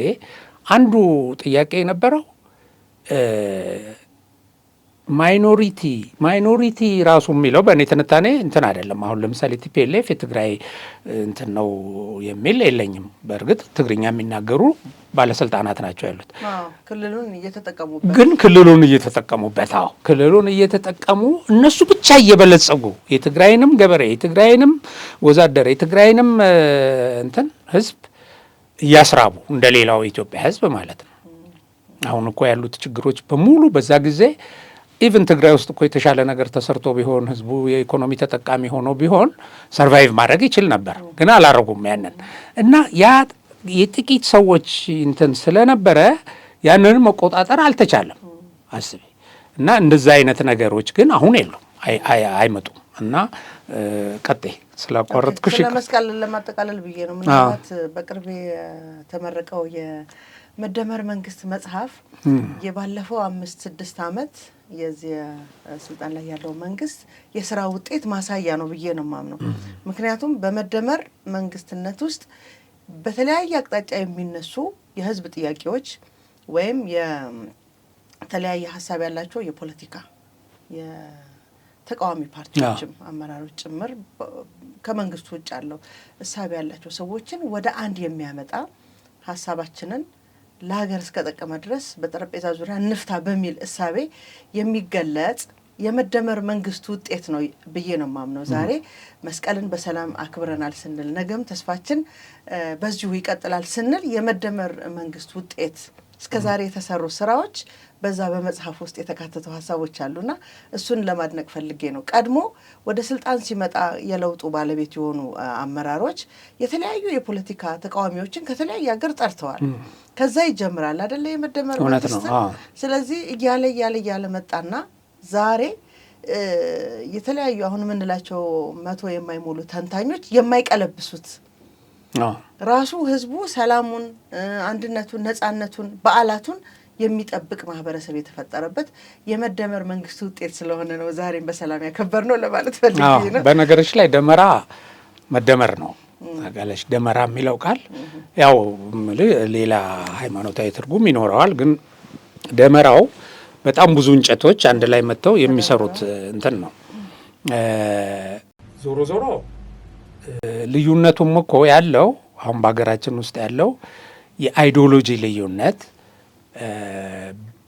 አንዱ ጥያቄ የነበረው ማይኖሪቲ ራሱ የሚለው በእኔ ትንታኔ እንትን አይደለም። አሁን ለምሳሌ ቲፒኤልኤፍ የትግራይ እንትን ነው የሚል የለኝም። በእርግጥ ትግርኛ የሚናገሩ ባለስልጣናት ናቸው ያሉት። ክልሉን እየተጠቀሙ እነሱ ብቻ እየበለጸጉ የትግራይንም ገበሬ የትግራይንም ወዛደር የትግራይንም እንትን ህዝብ እያስራቡ እንደ ሌላው የኢትዮጵያ ህዝብ ማለት ነው። አሁን እኮ ያሉት ችግሮች በሙሉ በዛ ጊዜ ኢቭን ትግራይ ውስጥ እኮ የተሻለ ነገር ተሰርቶ ቢሆን ህዝቡ የኢኮኖሚ ተጠቃሚ ሆኖ ቢሆን ሰርቫይቭ ማድረግ ይችል ነበር፣ ግን አላረጉም ያንን። እና ያ የጥቂት ሰዎች እንትን ስለነበረ ያንን መቆጣጠር አልተቻለም። አስቢ። እና እንደዛ አይነት ነገሮች ግን አሁን የሉም፣ አይመጡም። እና ቀጤ ስላቋረጥኩሽ ለመስቀል ለማጠቃለል ብዬ ነው። ምናልባት በቅርብ የተመረቀው የመደመር መንግስት መጽሐፍ የባለፈው 5-6 ዓመት የዚህ ስልጣን ላይ ያለው መንግስት የስራ ውጤት ማሳያ ነው ብዬ ነው የማምነው። ምክንያቱም በመደመር መንግስትነት ውስጥ በተለያየ አቅጣጫ የሚነሱ የህዝብ ጥያቄዎች ወይም የተለያየ ሀሳብ ያላቸው የፖለቲካ የተቃዋሚ ፓርቲዎችም አመራሮች ጭምር ከመንግስቱ ውጭ ያለው እሳቤ ያላቸው ሰዎችን ወደ አንድ የሚያመጣ ሀሳባችንን ለሀገር እስከ ጠቀመ ድረስ በጠረጴዛ ዙሪያ እንፍታ በሚል እሳቤ የሚገለጽ የመደመር መንግስት ውጤት ነው ብዬ ነው የማምነው። ዛሬ መስቀልን በሰላም አክብረናል ስንል ነገም ተስፋችን በዚሁ ይቀጥላል ስንል የመደመር መንግስት ውጤት እስከዛሬ የተሰሩ ስራዎች በዛ በመጽሐፍ ውስጥ የተካተቱ ሀሳቦች አሉና እሱን ለማድነቅ ፈልጌ ነው። ቀድሞ ወደ ስልጣን ሲመጣ የለውጡ ባለቤት የሆኑ አመራሮች የተለያዩ የፖለቲካ ተቃዋሚዎችን ከተለያየ ሀገር ጠርተዋል። ከዛ ይጀምራል አይደለ የመደመር መንግስት። ስለዚህ እያለ መጣና ዛሬ የተለያዩ አሁን የምንላቸው 100 የማይሞሉ ተንታኞች የማይቀለብሱት ራሱ ህዝቡ ሰላሙን፣ አንድነቱን፣ ነጻነቱን፣ በዓላቱን የሚጠብቅ ማህበረሰብ የተፈጠረበት የመደመር መንግስት ውጤት ስለሆነ ነው ዛሬም በሰላም ያከበር ነው ለማለት ፈልጌ ነው። በነገሮች ላይ ደመራ መደመር ነው አጋለሽ። ደመራ የሚለው ቃል ያው ሌላ ሃይማኖታዊ ትርጉም ይኖረዋል፣ ግን ደመራው በጣም ብዙ እንጨቶች አንድ ላይ መጥተው የሚሰሩት እንትን ነው። ዞሮ ዞሮ ልዩነቱም እኮ ያለው አሁን በሀገራችን ውስጥ ያለው የአይዲዮሎጂ ልዩነት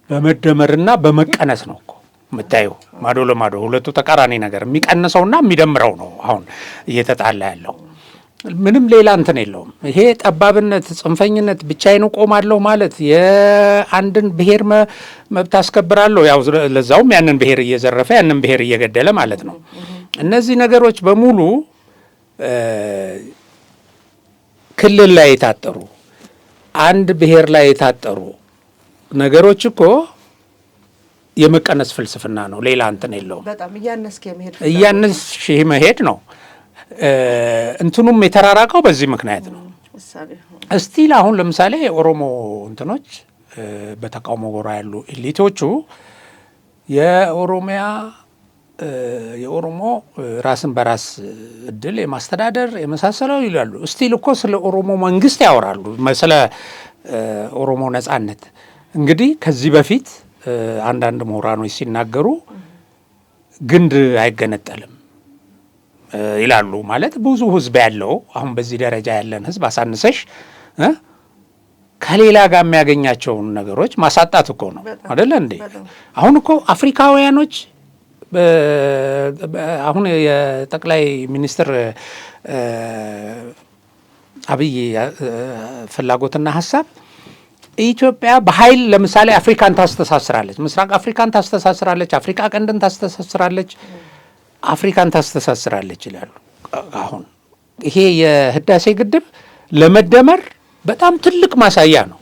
በመደመርና በመቀነስ ነው እኮ የምታየው። ማዶ ለማዶ ሁለቱ ተቃራኒ ነገር፣ የሚቀንሰውና የሚደምረው ነው አሁን እየተጣላ ያለው። ምንም ሌላ እንትን የለውም። ይሄ ጠባብነት፣ ጽንፈኝነት፣ ብቻዬን እቆማለሁ ማለት የአንድን ብሔር መብት አስከብራለሁ፣ ያው ለዛውም ያንን ብሔር እየዘረፈ ያንን ብሔር እየገደለ ማለት ነው። እነዚህ ነገሮች በሙሉ ክልል ላይ የታጠሩ አንድ ብሔር ላይ የታጠሩ ነገሮች እኮ የመቀነስ ፍልስፍና ነው። ሌላ እንትን የለውም። በጣም እያነስሽ መሄድ ነው። እንትኑም የተራራቀው በዚህ ምክንያት ነው። እስቲል አሁን ለምሳሌ የኦሮሞ እንትኖች በተቃውሞ ጎራ ያሉ ኤሊቶቹ የኦሮሞ ራስን በራስ እድል የማስተዳደር የመሳሰለው ይላሉ። እስቲል እኮ ስለ ኦሮሞ መንግስት ያወራሉ፣ ስለ ኦሮሞ ነጻነት። እንግዲህ ከዚህ በፊት አንዳንድ ምሁራኖች ሲናገሩ ግንድ አይገነጠልም ይላሉ። ማለት ብዙ ህዝብ ያለው አሁን በዚህ ደረጃ ያለን ህዝብ አሳንሰሽ ከሌላ ጋር የሚያገኛቸውን ነገሮች ማሳጣት እኮ ነው አይደለ እንዴ? አሁን እኮ አፍሪካውያኖች አሁን የጠቅላይ ሚኒስትር አብይ ፍላጎትና ሀሳብ ኢትዮጵያ በኃይል ለምሳሌ አፍሪካን ታስተሳስራለች፣ ምስራቅ አፍሪካን ታስተሳስራለች፣ አፍሪካ ቀንድን ታስተሳስራለች፣ አፍሪካን ታስተሳስራለች ይላሉ። አሁን ይሄ የህዳሴ ግድብ ለመደመር በጣም ትልቅ ማሳያ ነው።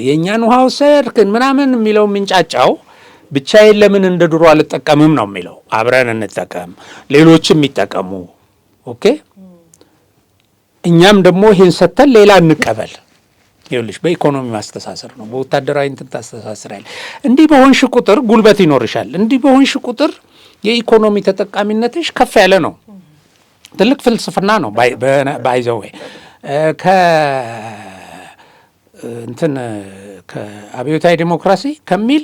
የእኛን ውሃ ወሰድክ ምናምን የሚለው የሚንጫጫው ብቻዬን ለምን እንደ ድሮ አልጠቀምም ነው የሚለው። አብረን እንጠቀም፣ ሌሎችም ይጠቀሙ። ኦኬ፣ እኛም ደግሞ ይህን ሰጥተን ሌላ እንቀበል። ይኸውልሽ በኢኮኖሚ ማስተሳሰር ነው፣ በወታደራዊ እንትን ታስተሳስራለች። እንዲህ በሆንሽ ቁጥር ጉልበት ይኖርሻል። እንዲህ በሆንሽ ቁጥር የኢኮኖሚ ተጠቃሚነትሽ ከፍ ያለ ነው። ትልቅ ፍልስፍና ነው። ባይዘው እንትን ከአብዮታዊ ዲሞክራሲ ከሚል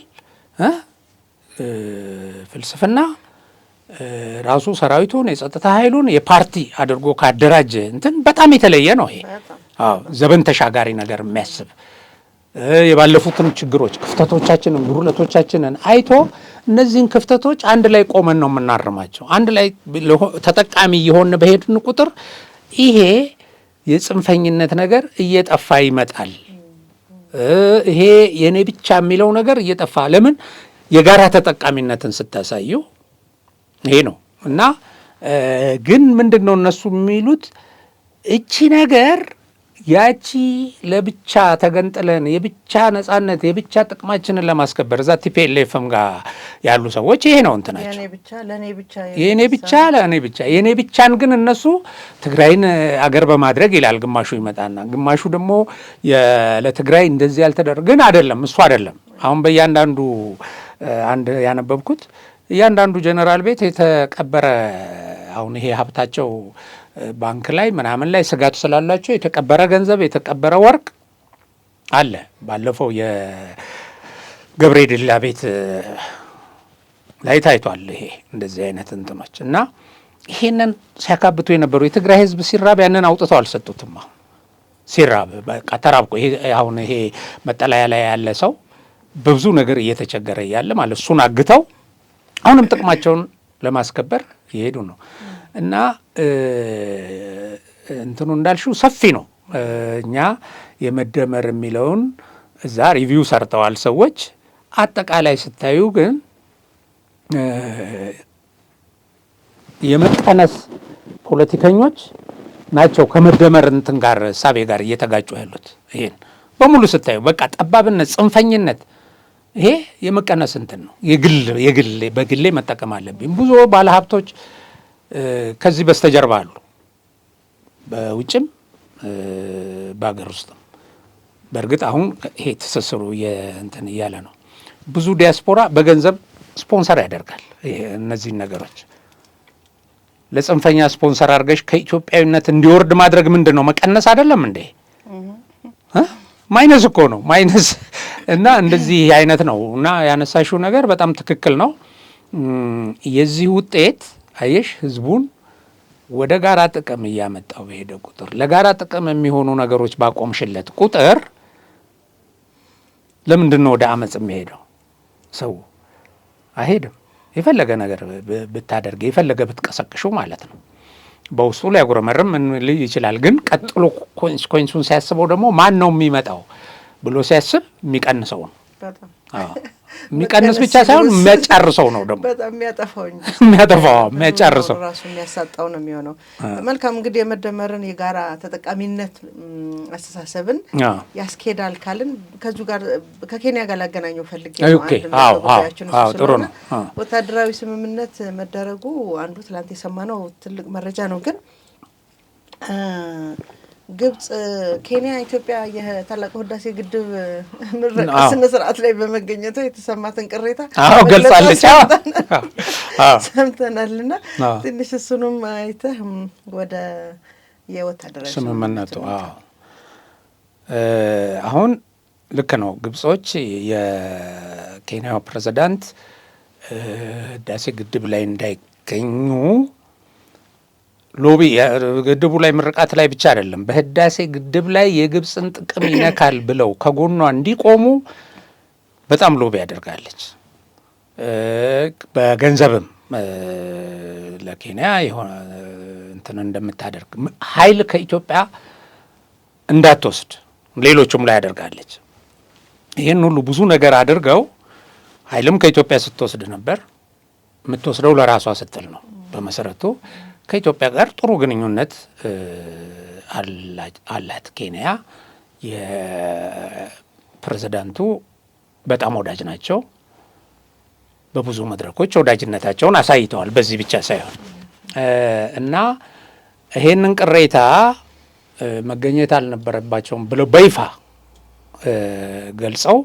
ፍልስፍና ራሱ ሰራዊቱን የጸጥታ ኃይሉን የፓርቲ አድርጎ ካደራጀ እንትን በጣም የተለየ ነው። ይሄ ዘበን ተሻጋሪ ነገር የሚያስብ የባለፉትን ችግሮች ክፍተቶቻችንን፣ ጉድለቶቻችንን አይቶ እነዚህን ክፍተቶች አንድ ላይ ቆመን ነው የምናርማቸው። አንድ ላይ ተጠቃሚ የሆነ በሄድን ቁጥር ይሄ የጽንፈኝነት ነገር እየጠፋ ይመጣል። ይሄ የኔ ብቻ የሚለው ነገር እየጠፋ ለምን የጋራ ተጠቃሚነትን ስታሳዩ ይሄ ነው። እና ግን ምንድን ነው እነሱ የሚሉት እቺ ነገር ያቺ ለብቻ ተገንጥለን የብቻ ነጻነት የብቻ ጥቅማችንን ለማስከበር እዛ ቲፒኤልኤፍም ጋር ያሉ ሰዎች ይሄ ነው እንትናቸው የኔ ብቻ ለእኔ ብቻ የኔ ብቻን ግን እነሱ ትግራይን አገር በማድረግ ይላል ግማሹ ይመጣና ግማሹ ደግሞ ለትግራይ እንደዚህ ያልተደረገ ግን አይደለም እሱ አይደለም። አሁን በእያንዳንዱ አንድ ያነበብኩት እያንዳንዱ ጀነራል ቤት የተቀበረ አሁን ይሄ ሀብታቸው ባንክ ላይ ምናምን ላይ ስጋቱ ስላላቸው የተቀበረ ገንዘብ የተቀበረ ወርቅ አለ። ባለፈው የገብሬ ድላ ቤት ላይ ታይቷል። ይሄ እንደዚህ አይነት እንትኖች እና ይሄንን ሲያካብቱ የነበሩ የትግራይ ህዝብ ሲራብ ያንን አውጥተው አልሰጡትም። አሁን ሲራብ በቃ ተራብቆ ይሄ አሁን ይሄ መጠለያ ላይ ያለ ሰው በብዙ ነገር እየተቸገረ እያለ ማለት እሱን አግተው አሁንም ጥቅማቸውን ለማስከበር እየሄዱ ነው። እና እንትኑ እንዳልሽው ሰፊ ነው። እኛ የመደመር የሚለውን እዛ ሪቪው ሰርተዋል ሰዎች። አጠቃላይ ስታዩ ግን የመቀነስ ፖለቲከኞች ናቸው ከመደመር እንትን ጋር ሳቤ ጋር እየተጋጩ ያሉት። ይሄን በሙሉ ስታዩ በቃ ጠባብነት፣ ጽንፈኝነት ይሄ የመቀነስ እንትን ነው። በግሌ መጠቀም አለብኝ። ብዙ ባለሀብቶች ከዚህ በስተጀርባ አሉ፣ በውጭም በሀገር ውስጥም። በእርግጥ አሁን ይሄ ትስስሩ እንትን እያለ ነው። ብዙ ዲያስፖራ በገንዘብ ስፖንሰር ያደርጋል እነዚህን ነገሮች። ለጽንፈኛ ስፖንሰር አድርገሽ ከኢትዮጵያዊነት እንዲወርድ ማድረግ ምንድን ነው? መቀነስ አይደለም እንዴ? ማይነስ እኮ ነው ማይነስ። እና እንደዚህ አይነት ነው። እና ያነሳሽው ነገር በጣም ትክክል ነው። የዚህ ውጤት አየሽ ህዝቡን ወደ ጋራ ጥቅም እያመጣው በሄደ ቁጥር ለጋራ ጥቅም የሚሆኑ ነገሮች ባቆምሽለት ቁጥር ለምንድን ነው ወደ አመጽ የሚሄደው? ሰው አይሄድም። የፈለገ ነገር ብታደርግ የፈለገ ብትቀሰቅሹ ማለት ነው። በውስጡ ሊያጉረመርም ምን ይችላል። ግን ቀጥሎ ኮንሲኩዌንሱን ሲያስበው ደግሞ ማን ነው የሚመጣው ብሎ ሲያስብ የሚቀንሰው ነው። የሚቀንስ ብቻ ሳይሆን የሚያጨርሰው ነው። ደግሞ በጣም የሚያጠፋው የሚያጨርሰው ራሱ የሚያሳጣው ነው የሚሆነው። መልካም እንግዲህ የመደመርን የጋራ ተጠቃሚነት አስተሳሰብን ያስኬዳል ካልን ከዚሁ ጋር ከኬንያ ጋር ላገናኘው ፈልጌ ነው። ጥሩ ነው። ወታደራዊ ስምምነት መደረጉ አንዱ ትላንት የሰማነው ትልቅ መረጃ ነው። ግን ግብጽ፣ ኬንያ፣ ኢትዮጵያ የታላቁ ህዳሴ ግድብ ምረቃ ስነ ስርዓት ላይ በመገኘቷ የተሰማትን ቅሬታ ገልጻለች። ሰምተናልና ትንሽ እሱንም አይተህ ወደ የወታደራዊ ስምምነቱ አሁን ልክ ነው። ግብጾች የኬንያው ፕሬዝዳንት ህዳሴ ግድብ ላይ እንዳይገኙ ሎቢ ግድቡ ላይ ምርቃት ላይ ብቻ አይደለም፣ በህዳሴ ግድብ ላይ የግብፅን ጥቅም ይነካል ብለው ከጎኗ እንዲቆሙ በጣም ሎቢ ያደርጋለች። በገንዘብም ለኬንያ የሆነ እንትን እንደምታደርግ ኃይል ከኢትዮጵያ እንዳትወስድ ሌሎቹም ላይ ያደርጋለች። ይህን ሁሉ ብዙ ነገር አድርገው ኃይልም ከኢትዮጵያ ስትወስድ ነበር። የምትወስደው ለራሷ ስትል ነው። በመሰረቱ ከኢትዮጵያ ጋር ጥሩ ግንኙነት አላት ኬንያ። የፕሬዝዳንቱ በጣም ወዳጅ ናቸው። በብዙ መድረኮች ወዳጅነታቸውን አሳይተዋል። በዚህ ብቻ ሳይሆን እና ይሄንን ቅሬታ መገኘት አልነበረባቸውም ብለው በይፋ ገልጸው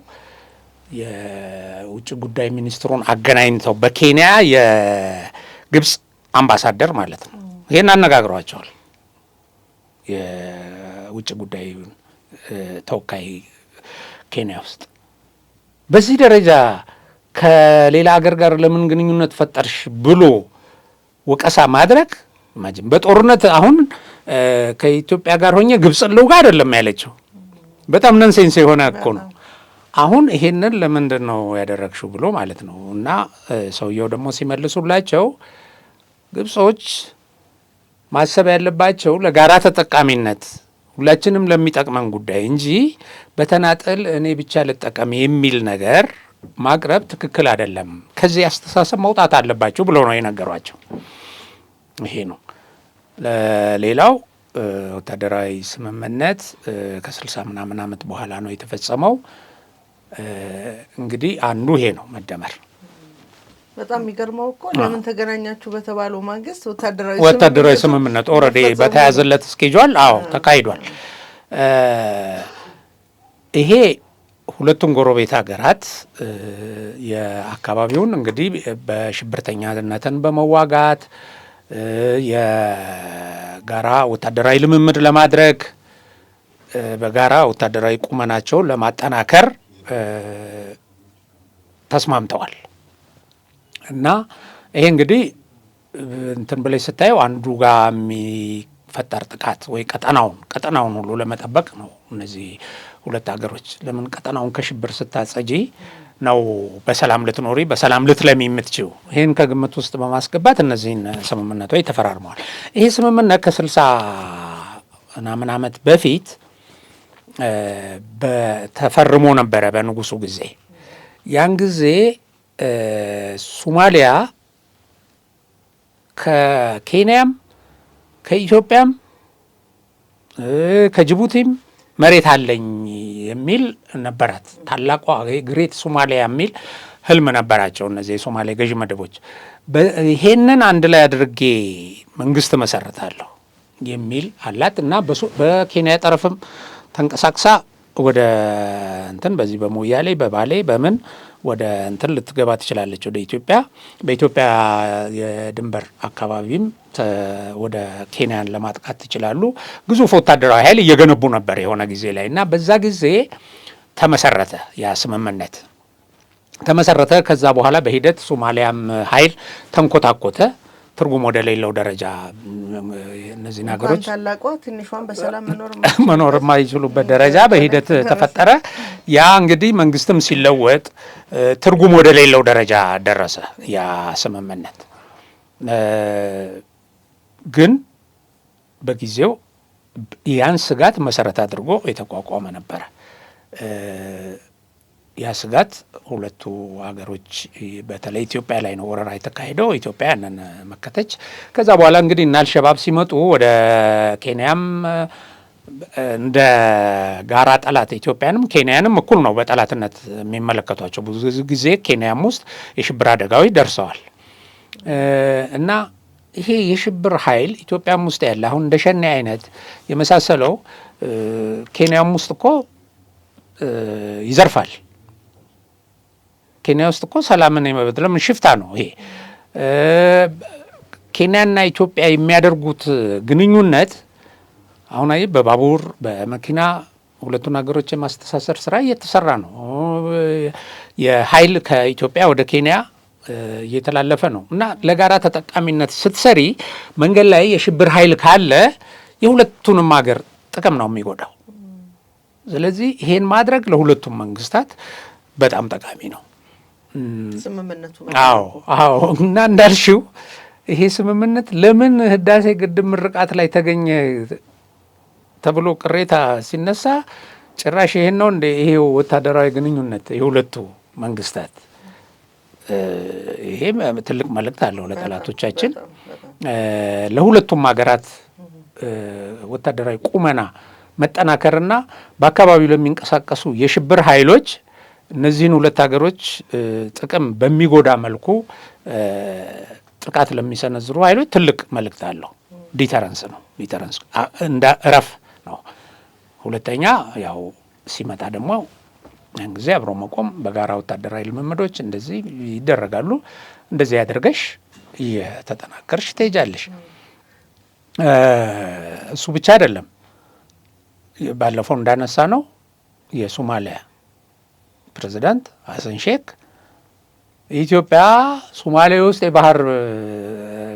የውጭ ጉዳይ ሚኒስትሩን አገናኝተው በኬንያ የግብፅ አምባሳደር ማለት ነው ይሄን አነጋግሯቸዋል። የውጭ ጉዳይ ተወካይ ኬንያ ውስጥ በዚህ ደረጃ ከሌላ ሀገር ጋር ለምን ግንኙነት ፈጠርሽ ብሎ ወቀሳ ማድረግ ማጅን በጦርነት አሁን ከኢትዮጵያ ጋር ሆኜ ግብፅን ልውጋ አይደለም ያለችው። በጣም ነንሴንስ የሆነ እኮ ነው። አሁን ይሄንን ለምንድን ነው ያደረግሽው ብሎ ማለት ነው። እና ሰውየው ደግሞ ሲመልሱላቸው ግብጾች ማሰብ ያለባቸው ለጋራ ተጠቃሚነት ሁላችንም ለሚጠቅመን ጉዳይ እንጂ በተናጠል እኔ ብቻ ልጠቀም የሚል ነገር ማቅረብ ትክክል አይደለም፣ ከዚህ አስተሳሰብ መውጣት አለባቸው ብሎ ነው የነገሯቸው። ይሄ ነው። ሌላው ወታደራዊ ስምምነት ከ60 ምናምን ዓመት በኋላ ነው የተፈጸመው። እንግዲህ አንዱ ይሄ ነው መደመር። በጣም የሚገርመው እኮ ለምን ተገናኛችሁ በተባለው ማግስት ወታደራዊ ስምምነት ኦልሬዲ በተያዘለት ስኬጁል ተካሂዷል። ይሄ ሁለቱም ጎረቤት ሀገራት የአካባቢውን እንግዲህ በሽብርተኛነትን በመዋጋት የጋራ ወታደራዊ ልምምድ ለማድረግ በጋራ ወታደራዊ ቁመናቸውን ለማጠናከር ተስማምተዋል። እና ይሄ እንግዲህ እንትን ብለሽ ስታየው አንዱ ጋር የሚፈጠር ጥቃት ወይ ቀጠናውን ሁሉ ለመጠበቅ ነው። እነዚህ ሁለት ሀገሮች ለምን ቀጠናውን ከሽብር ስታጸጂ ነው በሰላም ልትኖሪ በሰላም ልትለሚ የምትችው። ይህን ከግምት ውስጥ በማስገባት እነዚህን ስምምነቶች ተፈራርመዋል። ይሄ ስምምነት ከ60 ምናምን ዓመት በፊት ተፈርሞ ነበረ በንጉሱ ጊዜ። ያን ጊዜ ሶማሊያ ከኬንያም ከኢትዮጵያም ከጅቡቲም መሬት አለኝ የሚል ነበራት። ታላቋ ግሬት ሶማሊያ የሚል ህልም ነበራቸው እነዚህ የሶማሊያ ገዥ መደቦች። ይሄንን አንድ ላይ አድርጌ መንግስት መሰረታለሁ የሚል አላት እና በኬንያ ጠረፍም ተንቀሳቅሳ ወደ እንትን በዚህ በሞያሌ በባሌ በምን ወደ እንትን ልትገባ ትችላለች ወደ ኢትዮጵያ። በኢትዮጵያ የድንበር አካባቢም ወደ ኬንያን ለማጥቃት ትችላሉ። ግዙፍ ወታደራዊ ኃይል እየገነቡ ነበር የሆነ ጊዜ ላይ እና በዛ ጊዜ ተመሰረተ ያ ስምምነት ተመሰረተ። ከዛ በኋላ በሂደት ሶማሊያም ኃይል ተንኮታኮተ። ትርጉም ወደ ሌለው ደረጃ እነዚህ ነገሮች ታላቋ ትንሿን በሰላም መኖር የማይችሉበት ደረጃ በሂደት ተፈጠረ። ያ እንግዲህ መንግስትም ሲለወጥ ትርጉም ወደ ሌለው ደረጃ ደረሰ ያ ስምምነት። ግን በጊዜው ያን ስጋት መሰረት አድርጎ የተቋቋመ ነበረ። ያ ስጋት ሁለቱ ሀገሮች በተለይ ኢትዮጵያ ላይ ነው ወረራ የተካሄደው። ኢትዮጵያ ያንን መከተች። ከዛ በኋላ እንግዲህ እና አልሸባብ ሲመጡ ወደ ኬንያም እንደ ጋራ ጠላት ኢትዮጵያንም ኬንያንም እኩል ነው በጠላትነት የሚመለከቷቸው። ብዙ ጊዜ ኬንያም ውስጥ የሽብር አደጋዎች ደርሰዋል እና ይሄ የሽብር ኃይል ኢትዮጵያም ውስጥ ያለ አሁን እንደ ሸኔ አይነት የመሳሰለው ኬንያም ውስጥ እኮ ይዘርፋል። ኬንያ ውስጥ እኮ ሰላምን የመበደል ሽፍታ ነው ይሄ። ኬንያና ኢትዮጵያ የሚያደርጉት ግንኙነት አሁን አይ በባቡር በመኪና ሁለቱን ሀገሮች የማስተሳሰር ስራ እየተሰራ ነው። የኃይል ከኢትዮጵያ ወደ ኬንያ እየተላለፈ ነው እና ለጋራ ተጠቃሚነት ስትሰሪ መንገድ ላይ የሽብር ኃይል ካለ የሁለቱንም ሀገር ጥቅም ነው የሚጎዳው። ስለዚህ ይሄን ማድረግ ለሁለቱም መንግስታት በጣም ጠቃሚ ነው ስምምነቱ። አዎ እና እንዳልሽው ይሄ ስምምነት ለምን ህዳሴ ግድብ ምርቃት ላይ ተገኘ ተብሎ ቅሬታ ሲነሳ ጭራሽ ይሄን ነው እንደ ይሄ ወታደራዊ ግንኙነት የሁለቱ መንግስታት ይሄ ትልቅ መልእክት አለው ለጠላቶቻችን። ለሁለቱም ሀገራት ወታደራዊ ቁመና መጠናከርና በአካባቢው ለሚንቀሳቀሱ የሽብር ኃይሎች እነዚህን ሁለት ሀገሮች ጥቅም በሚጎዳ መልኩ ጥቃት ለሚሰነዝሩ ኃይሎች ትልቅ መልእክት አለው። ዲተረንስ ነው። ዲተረንስ እንደ እረፍ ነው። ሁለተኛ ያው ሲመጣ ደግሞ ያን ጊዜ አብሮ መቆም በጋራ ወታደራዊ ልምምዶች እንደዚህ ይደረጋሉ። እንደዚህ ያደርገሽ እየተጠናከርሽ ትሄጃለሽ። እሱ ብቻ አይደለም። ባለፈው እንዳነሳ ነው የሶማሊያ ፕሬዚዳንት ሀሰን ሼክ ኢትዮጵያ ሶማሌ ውስጥ የባህር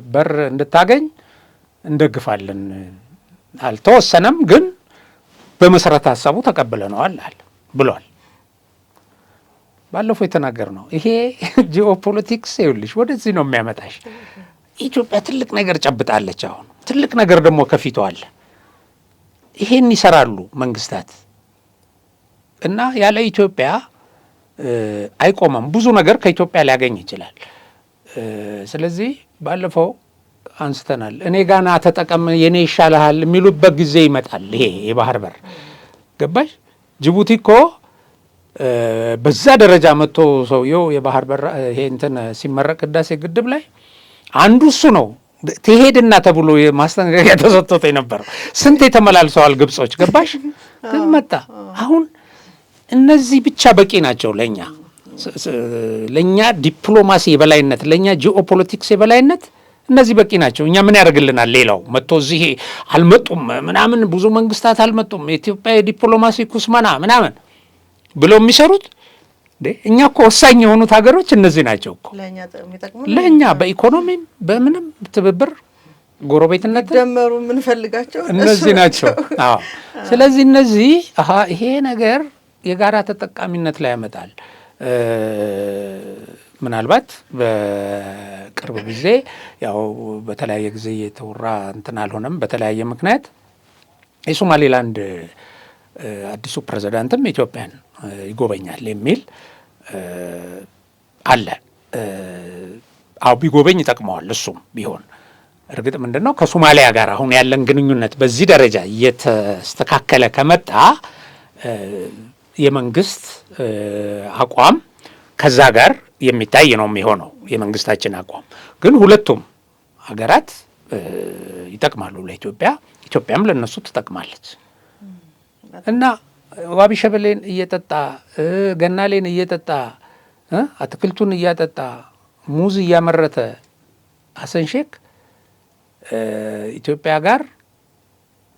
በር እንድታገኝ እንደግፋለን፣ አልተወሰነም ግን በመሰረተ ሀሳቡ ተቀብለነዋል ብሏል። ባለፈው የተናገር ነው። ይሄ ጂኦፖለቲክስ ይኸውልሽ ወደዚህ ነው የሚያመጣሽ። ኢትዮጵያ ትልቅ ነገር ጨብጣለች። አሁን ትልቅ ነገር ደግሞ ከፊቷ አለ። ይሄን ይሰራሉ መንግስታት እና ያለ ኢትዮጵያ አይቆመም። ብዙ ነገር ከኢትዮጵያ ሊያገኝ ይችላል። ስለዚህ ባለፈው አንስተናል። እኔ ጋና ተጠቀም የኔ ይሻልሃል የሚሉበት ጊዜ ይመጣል። ይሄ የባህር በር ገባሽ? ጅቡቲ እኮ በዛ ደረጃ መጥቶ ሰውየው የባህር በር ይሄ እንትን ሲመረቅ ህዳሴ ግድብ ላይ አንዱ እሱ ነው። ትሄድና ተብሎ ማስጠንቀቂያ ተሰጥቶት የነበረው ስንት የተመላልሰዋል ግብጾች ገባሽ? ግን መጣ። አሁን እነዚህ ብቻ በቂ ናቸው ለእኛ ዲፕሎማሲ የበላይነት፣ ለእኛ ጂኦፖለቲክስ የበላይነት እነዚህ በቂ ናቸው። እኛ ምን ያደርግልናል? ሌላው መጥቶ እዚህ አልመጡም ምናምን ብዙ መንግስታት አልመጡም የኢትዮጵያ የዲፕሎማሲ ኩስመና ምናምን ብለው የሚሰሩት እኛ እኮ ወሳኝ የሆኑት ሀገሮች እነዚህ ናቸው እኮ ለእኛ በኢኮኖሚም በምንም ትብብር ጎረቤትነት ደመሩ የምንፈልጋቸው እነዚህ ናቸው። አዎ ስለዚህ እነዚህ ይሄ ነገር የጋራ ተጠቃሚነት ላይ ያመጣል። ምናልባት በቅርብ ጊዜ ያው በተለያየ ጊዜ የተወራ እንትን አልሆነም በተለያየ ምክንያት የሶማሌላንድ አዲሱ ፕሬዚዳንትም ኢትዮጵያን ይጎበኛል የሚል አለ። አዎ ቢጎበኝ ይጠቅመዋል። እሱም ቢሆን እርግጥ ምንድን ነው ከሶማሊያ ጋር አሁን ያለን ግንኙነት በዚህ ደረጃ እየተስተካከለ ከመጣ የመንግስት አቋም ከዛ ጋር የሚታይ ነው የሚሆነው። የመንግስታችን አቋም ግን ሁለቱም ሀገራት ይጠቅማሉ ለኢትዮጵያ፣ ኢትዮጵያም ለነሱ ትጠቅማለች እና ዋቢ ሸበሌን እየጠጣ ገናሌን እየጠጣ አትክልቱን እያጠጣ ሙዝ እያመረተ ሀሰን ሼክ ኢትዮጵያ ጋር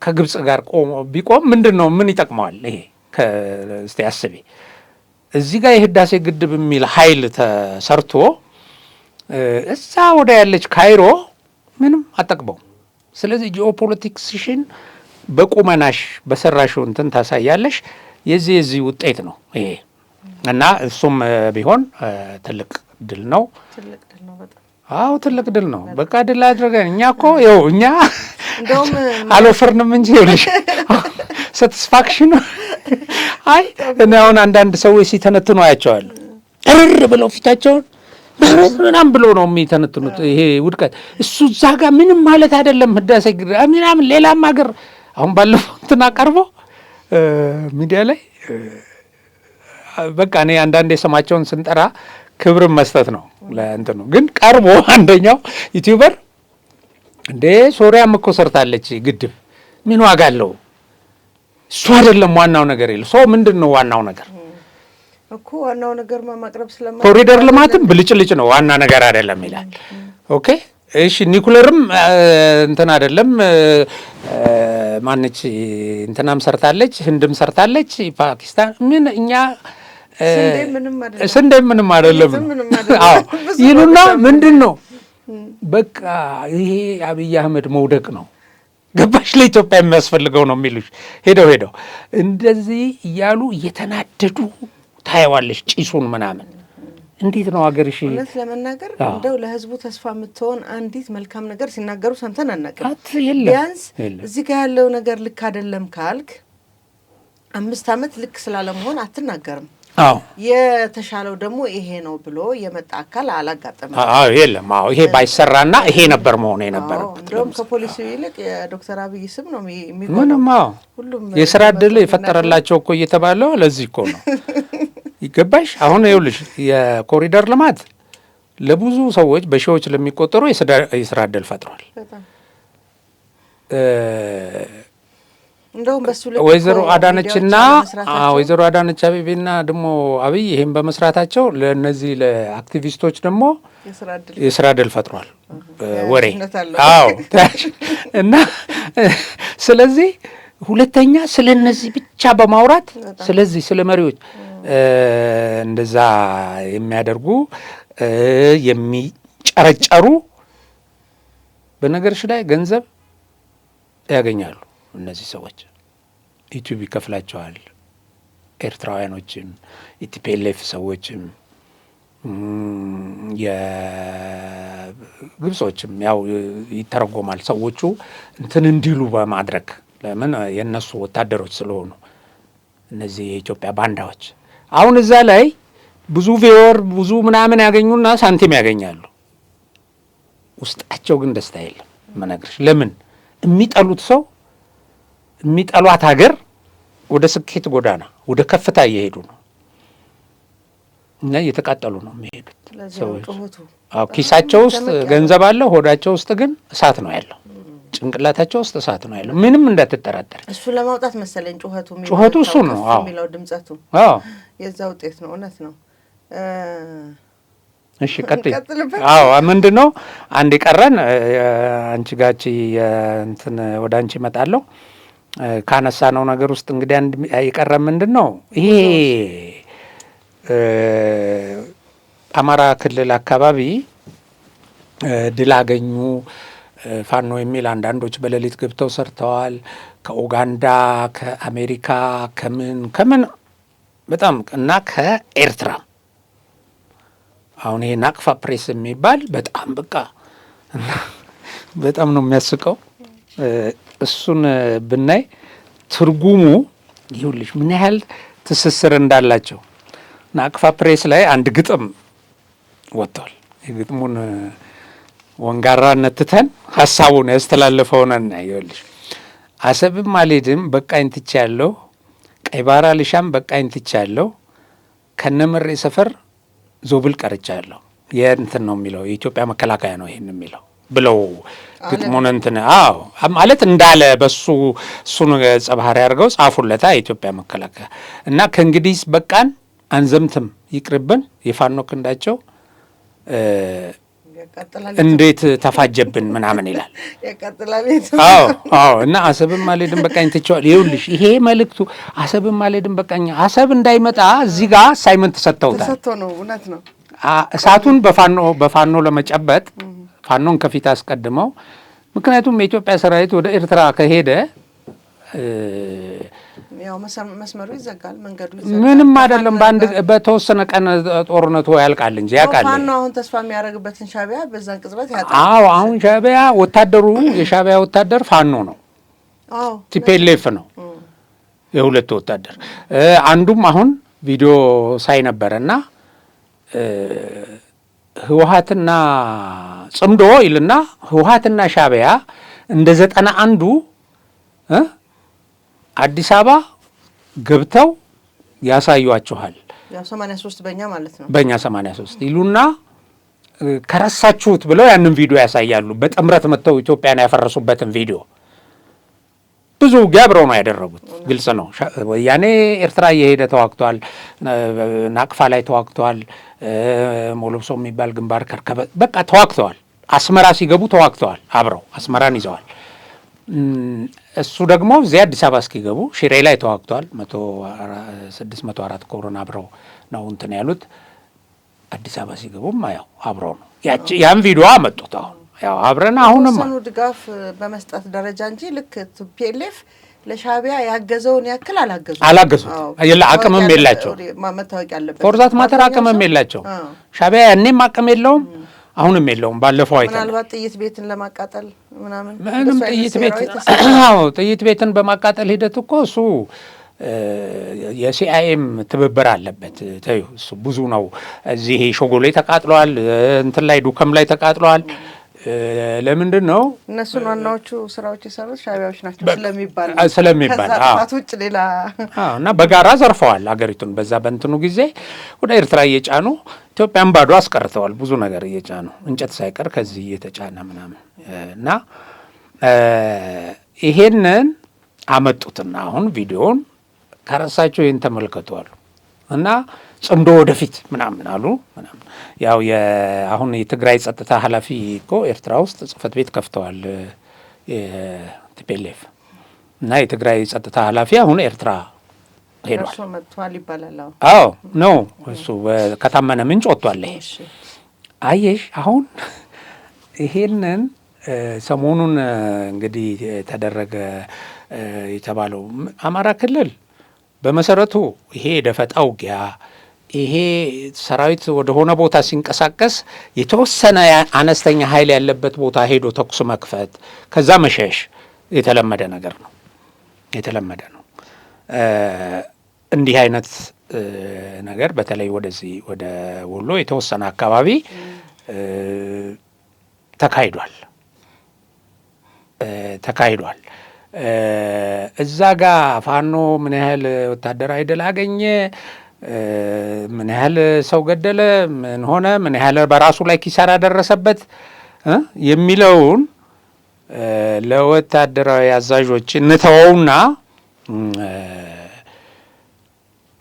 ከግብጽ ጋር ቢቆም ምንድን ነው ምን ይጠቅመዋል? ይሄ እስቲ አስቢ። እዚህ ጋር የህዳሴ ግድብ የሚል ኃይል ተሰርቶ እዛ ወደ ያለች ካይሮ ምንም አጠቅበው። ስለዚህ ጂኦፖለቲክስሽን በቁመናሽ በሰራሽው እንትን ታሳያለሽ። የዚህ ውጤት ነው ይሄ እና እሱም ቢሆን ትልቅ ድል ነው። ትልቅ ድል ነው በጣም። አዎ ትልቅ ድል ነው። በቃ ድል አድርገን እኛ እኮ ይኸው እኛ እንደውም አልወፈርንም እንጂ ይኸውልሽ ሳቲስፋክሽኑ አይ እኔ አሁን አንዳንድ ሰዎች ሲተነትኑ አያቸዋለሁ እርር ብለው ፊታቸውን ምናምን ብሎ ነው የሚተነትኑት። ይሄ ውድቀት እሱ እዛ ጋር ምንም ማለት አይደለም። ህዳሴ ምናምን ሌላም ሀገር አሁን ባለፈው እንትን አቀርቦ ሚዲያ ላይ በቃ እኔ አንዳንዴ ስማቸውን ስንጠራ ክብርን መስጠት ነው ለእንትኑ። ግን ቀርቦ አንደኛው ዩቲዩበር እንዴ ሶሪያም እኮ ሰርታለች ግድብ ምን ዋጋ አለው? እሱ አይደለም ዋናው ነገር የለ ሰው ምንድን ነው ዋናው ነገር እኮ ዋናው ነገር ማቅረብ ስለማይቻል ኮሪደር ልማትም ብልጭልጭ ነው ዋና ነገር አይደለም ይላል። ኦኬ እሺ ኒኩለርም እንትን አይደለም ማነች እንትናም ሰርታለች ህንድም ሰርታለች ፓኪስታን ምን እኛ ስንዴ ምንም አይደለም አዎ ይሉና ምንድን ነው በቃ ይሄ አብይ አህመድ መውደቅ ነው ገባሽ ለኢትዮጵያ የሚያስፈልገው ነው የሚሉሽ ሄደው እንደዚህ እያሉ እየተናደዱ ታየዋለሽ ጭሱን ምናምን። እንዴት ነው ሀገርሽ? እውነት ለመናገር እንደው ለህዝቡ ተስፋ የምትሆን አንዲት መልካም ነገር ሲናገሩ ሰምተን አናውቅም። ቢያንስ እዚህ ጋር ያለው ነገር ልክ አይደለም ካልክ 5 ዓመት ልክ ስላለመሆን አትናገርም። አዎ የተሻለው ደግሞ ይሄ ነው ብሎ የመጣ አካል አላጋጠመም። አዎ የለም። አዎ ይሄ ባይሰራና ይሄ ነበር መሆን የነበረበት። እንደውም ከፖሊሲው ይልቅ የዶክተር አብይ ስም ነው የሚጎዳው። ምንም ሁሉም የስራ ዕድል የፈጠረላቸው እኮ እየተባለው ለዚህ እኮ ነው ይገባሽ። አሁን ይኸውልሽ የኮሪደር ልማት ለብዙ ሰዎች በሺዎች ለሚቆጠሩ የስራ ዕድል ፈጥሯል። እንደውም በሱ ልክ ወይዘሮ አዳነችና ወይዘሮ አዳነች አቤቤና ደግሞ አብይ ይሄን በመስራታቸው ለነዚህ ለአክቲቪስቶች ደግሞ የስራ ዕድል ፈጥሯል። ወሬ አዎ እና ስለዚህ ሁለተኛ ስለነዚህ ብቻ በማውራት ስለዚህ ስለ መሪዎች እንደዛ የሚያደርጉ የሚጨረጨሩ በነገርሽ ላይ ገንዘብ ያገኛሉ። እነዚህ ሰዎች ዩቲዩብ ይከፍላቸዋል። ኤርትራውያኖችም ኢቲፒኤልኤፍ ሰዎችም የግብጾችም ያው ይተረጎማል ሰዎቹ እንትን እንዲሉ በማድረግ ለምን የነሱ ወታደሮች ስለሆኑ እነዚህ የኢትዮጵያ ባንዳዎች አሁን እዛ ላይ ብዙ ቪወር ብዙ ምናምን ያገኙና ሳንቲም ያገኛሉ። ውስጣቸው ግን ደስታ የለም። መነግርሽ ለምን የሚጠሉት ሰው የሚጠሏት ሀገር ወደ ስኬት ጎዳና ወደ ከፍታ እየሄዱ ነው እና እየተቃጠሉ ነው የሚሄዱት ሰዎች። አዎ ኪሳቸው ውስጥ ገንዘብ አለ፣ ሆዳቸው ውስጥ ግን እሳት ነው ያለው። ጭንቅላታቸው ውስጥ እሳት ነው ያለው። ምንም እንዳትጠራጠር። እሱ ለማውጣት መሰለኝ ጩኸቱ እሱ ነው። አዎ የሚለው ድምጸቱ አዎ የዛ ውጤት ነው። እውነት ነው። እሺ ቀጥይ። አዎ ምንድነው አንድ የቀረን አንቺ ጋቺ እንትን ወደ አንቺ እመጣለሁ። ካነሳ ነው ነገር ውስጥ እንግዲህ አንድ የቀረ ምንድነው ይሄ አማራ ክልል አካባቢ ድል አገኙ ፋኖ የሚል አንዳንዶች በሌሊት ገብተው ሰርተዋል። ከኡጋንዳ ከአሜሪካ ከምን በጣም እና ከኤርትራ አሁን ይሄ ናቅፋ ፕሬስ የሚባል በጣም በቃ በጣም ነው የሚያስቀው። እሱን ብናይ ትርጉሙ ይሁልሽ ምን ያህል ትስስር እንዳላቸው። ናቅፋ ፕሬስ ላይ አንድ ግጥም ወጥቷል። የግጥሙን ወንጋራነት ትተን ሀሳቡን ያስተላለፈውን ይኸውልሽ አሰብም አልሄድም በቃኝ ትቻለሁ፣ ቀይ ባህር አልሻም በቃኝ ትቻለሁ፣ ከነመሬ ሰፈር ዞብል ቀርቻለሁ። የእንትን ነው የሚለው የኢትዮጵያ መከላከያ ነው ይሄን የሚለው ብለው ግጥሙን እንትን አዎ ማለት እንዳለ በሱ እሱን ገጸ ባህሪ አድርገው ጻፉለታ የኢትዮጵያ መከላከያ እና ከእንግዲህ በቃን አንዘምትም ይቅርብን የፋኖ ክንዳቸው እንዴት ተፋጀብን ምናምን ይላል። አዎ እና አሰብም አልሄድም በቃኝ ትቼዋለሁ። ይኸውልሽ ይሄ መልእክቱ አሰብም አልሄድም በቃኝ አሰብ እንዳይመጣ እዚህ ጋር አሳይመንት ሰጥተውታል። እውነት ነው። እሳቱን በፋኖ ለመጨበጥ ፋኖን ከፊት አስቀድመው ምክንያቱም የኢትዮጵያ ሰራዊት ወደ ኤርትራ ከሄደ ያው መስመሩ ይዘጋል፣ መንገዱ ይዘጋል። ምንም አይደለም። በተወሰነ ቀን ጦርነቱ ያልቃል እንጂ ያውቃል። ፋኖ አሁን ተስፋ የሚያደርግበትን ሻዕቢያ በዛን ቅጽበት ያጣል። አዎ አሁን ሻዕቢያ ወታደሩ የሻዕቢያ ወታደር ፋኖ ነው። አዎ ቲፒኤልኤፍ ነው የሁለቱ ወታደር። አንዱም አሁን ቪዲዮ ሳይ ነበረና ህወሓትና ጽምዶ ይልና ህወሓትና ሻዕቢያ እንደ 91ዱ አዲስ አበባ ገብተው ያሳዩአችኋል። ያው 83 በእኛ ማለት ነው። በእኛ 83 ይሉና ከረሳችሁት ብለው ያንን ቪዲዮ ያሳያሉ። በጥምረት መጥተው ኢትዮጵያን ያፈረሱበትን ቪዲዮ ብዙ አብረው ነው ያደረጉት። ግልጽ ነው። ወያኔ ኤርትራ እየሄደ ተዋግቷል። ናቅፋ ላይ ተዋግቷል። ሞሎሶ የሚባል ግንባር ከርከበ በቃ ተዋግተዋል። አስመራ ሲገቡ ተዋግተዋል። አብረው አስመራን ይዘዋል። እሱ ደግሞ እዚያ አዲስ አበባ እስኪገቡ ሽሬ ላይ ተዋግተዋል። 604 ኮሮና አብረው ነው እንትን ያሉት። አዲስ አበባ ሲገቡም ያው አብረው ነው። ያን ቪዲዮ አመጡት። አሁን ያው አብረን አሁንም ድጋፍ በመስጠት ደረጃ እንጂ ልክ ቲፒኤልኤፍ ለሻዕቢያ ያገዘውን ያክል አላገዙት። አቅምም የላቸው። መታወቂያ አለበት። ፎርዛት ማተር አቅምም የላቸው። ሻዕቢያ ያኔም አቅም የለውም፣ አሁንም የለውም። ባለፈው አይተናል። ምናልባት ጥይት ቤትን ለማቃጠል ምናምን ምንም ጥይት ቤትን በማቃጠል ሂደት እኮ እሱ የሲአይኤም ትብብር አለበት። ተዩ እሱ ብዙ ነው። እዚህ ሾጎሌ ተቃጥለዋል፣ እንትን ላይ ዱከም ላይ ተቃጥለዋል። ለምንድን ነው እነሱን ዋናዎቹ ስራዎች የሰሩት ሻዕቢያዎች ናቸው ስለሚባል ውጭ ሌላ እና በጋራ ዘርፈዋል አገሪቱን። በዛ በእንትኑ ጊዜ ወደ ኤርትራ እየጫኑ ኢትዮጵያን ባዶ አስቀርተዋል። ብዙ ነገር እየጫኑ እንጨት ሳይቀር ከዚህ እየተጫነ ምናምን እና ይሄንን አመጡትና አሁን ቪዲዮውን ከረሳቸው ይህን ተመልከቷሉ እና ጽምዶ ወደፊት ምናምን አሉ ምናምን። ያው አሁን የትግራይ ጸጥታ ኃላፊ እኮ ኤርትራ ውስጥ ጽህፈት ቤት ከፍተዋል የቲፒኤልኤፍ እና የትግራይ ጸጥታ ኃላፊ አሁን ኤርትራ ሄዷል። እሱ መጥቷል ይባላል። አዎ ነው እሱ ከታመነ ምንጭ ወጥቷል። ይሄ አየሽ አሁን ይሄንን ሰሞኑን እንግዲህ ተደረገ የተባለው አማራ ክልል በመሰረቱ ይሄ የደፈጣ ውጊያ ይሄ ሰራዊት ወደ ሆነ ቦታ ሲንቀሳቀስ የተወሰነ አነስተኛ ኃይል ያለበት ቦታ ሄዶ ተኩስ መክፈት ከዛ መሸሽ የተለመደ ነገር ነው፣ የተለመደ ነው። እንዲህ አይነት ነገር በተለይ ወደዚህ ወደ ወሎ የተወሰነ አካባቢ ተካሂዷል። እዛ ጋ ፋኖ ምን ያህል ወታደራዊ ድል አገኘ፣ ምን ያህል ሰው ገደለ፣ ምን ሆነ፣ ምን ያህል በራሱ ላይ ኪሳራ ደረሰበት የሚለውን ለወታደራዊ አዛዦች እንተወውና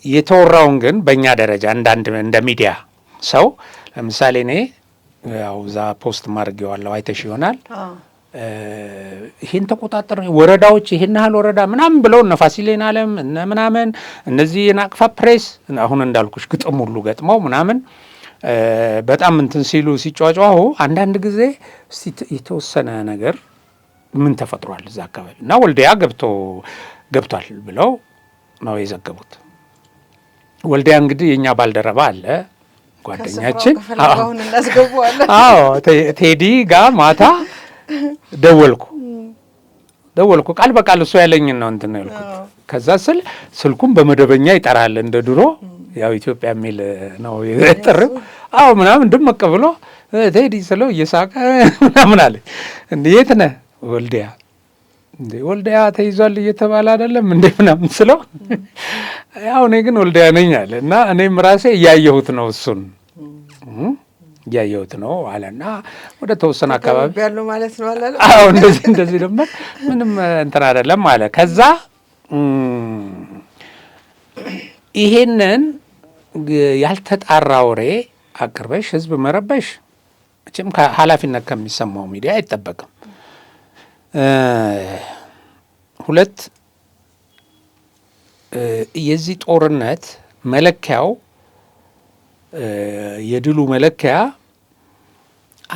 የተወራውን ግን በእኛ ደረጃ እንደ ሚዲያ ሰው ለምሳሌ እኔ ያው እዛ ፖስት ማድረጊዋለሁ አይተሽ ይሆናል። ይህን ተቆጣጠር ወረዳዎች ይህን ያህል ወረዳ ምናምን ብለው እነ ፋሲሌን አለም እነ ምናምን እነዚህ የናቅፋ ፕሬስ አሁን እንዳልኩሽ ግጥም ሁሉ ገጥመው ምናምን በጣም እንትን ሲሉ ሲጫጫሁ አንዳንድ ጊዜ የተወሰነ ነገር ምን ተፈጥሯል እዛ አካባቢ እና ወልዲያ ገብቷል ብለው ነው የዘገቡት። ወልዲያ እንግዲህ የኛ ባልደረባ አለ ጓደኛችን፣ አዎ ቴዲ ጋር ማታ ደወልኩ ቃል በቃል እሱ ያለኝን ነው እንትን ያልኩት። ከዛ ስልኩም በመደበኛ ይጠራል እንደ ድሮ ያው ኢትዮጵያ የሚል ነው የጥሪው። አዎ ምናምን ድምቅ ብሎ ቴዲ ስለው እየሳቀ ምናምን አለ። የት ነህ? ወልዲያ። እንዴ ወልዲያ ተይዟል እየተባለ አይደለም እንዴ ምናምን ስለው ያው እኔ ግን ወልዲያ ነኝ አለ እና እኔም ራሴ እያየሁት ነው እሱን እያየሁት ነው አለና ወደ ተወሰነ አካባቢ ያለው ማለት ነው አለ። አዎ እንደዚህ ደግሞ ምንም እንትን አይደለም አለ። ከዛ ይሄንን ያልተጣራ ወሬ አቅርበሽ ህዝብ መረበሽ መቼም ኃላፊነት ከሚሰማው ሚዲያ አይጠበቅም። ሁለት የዚህ ጦርነት መለኪያው የድሉ መለኪያ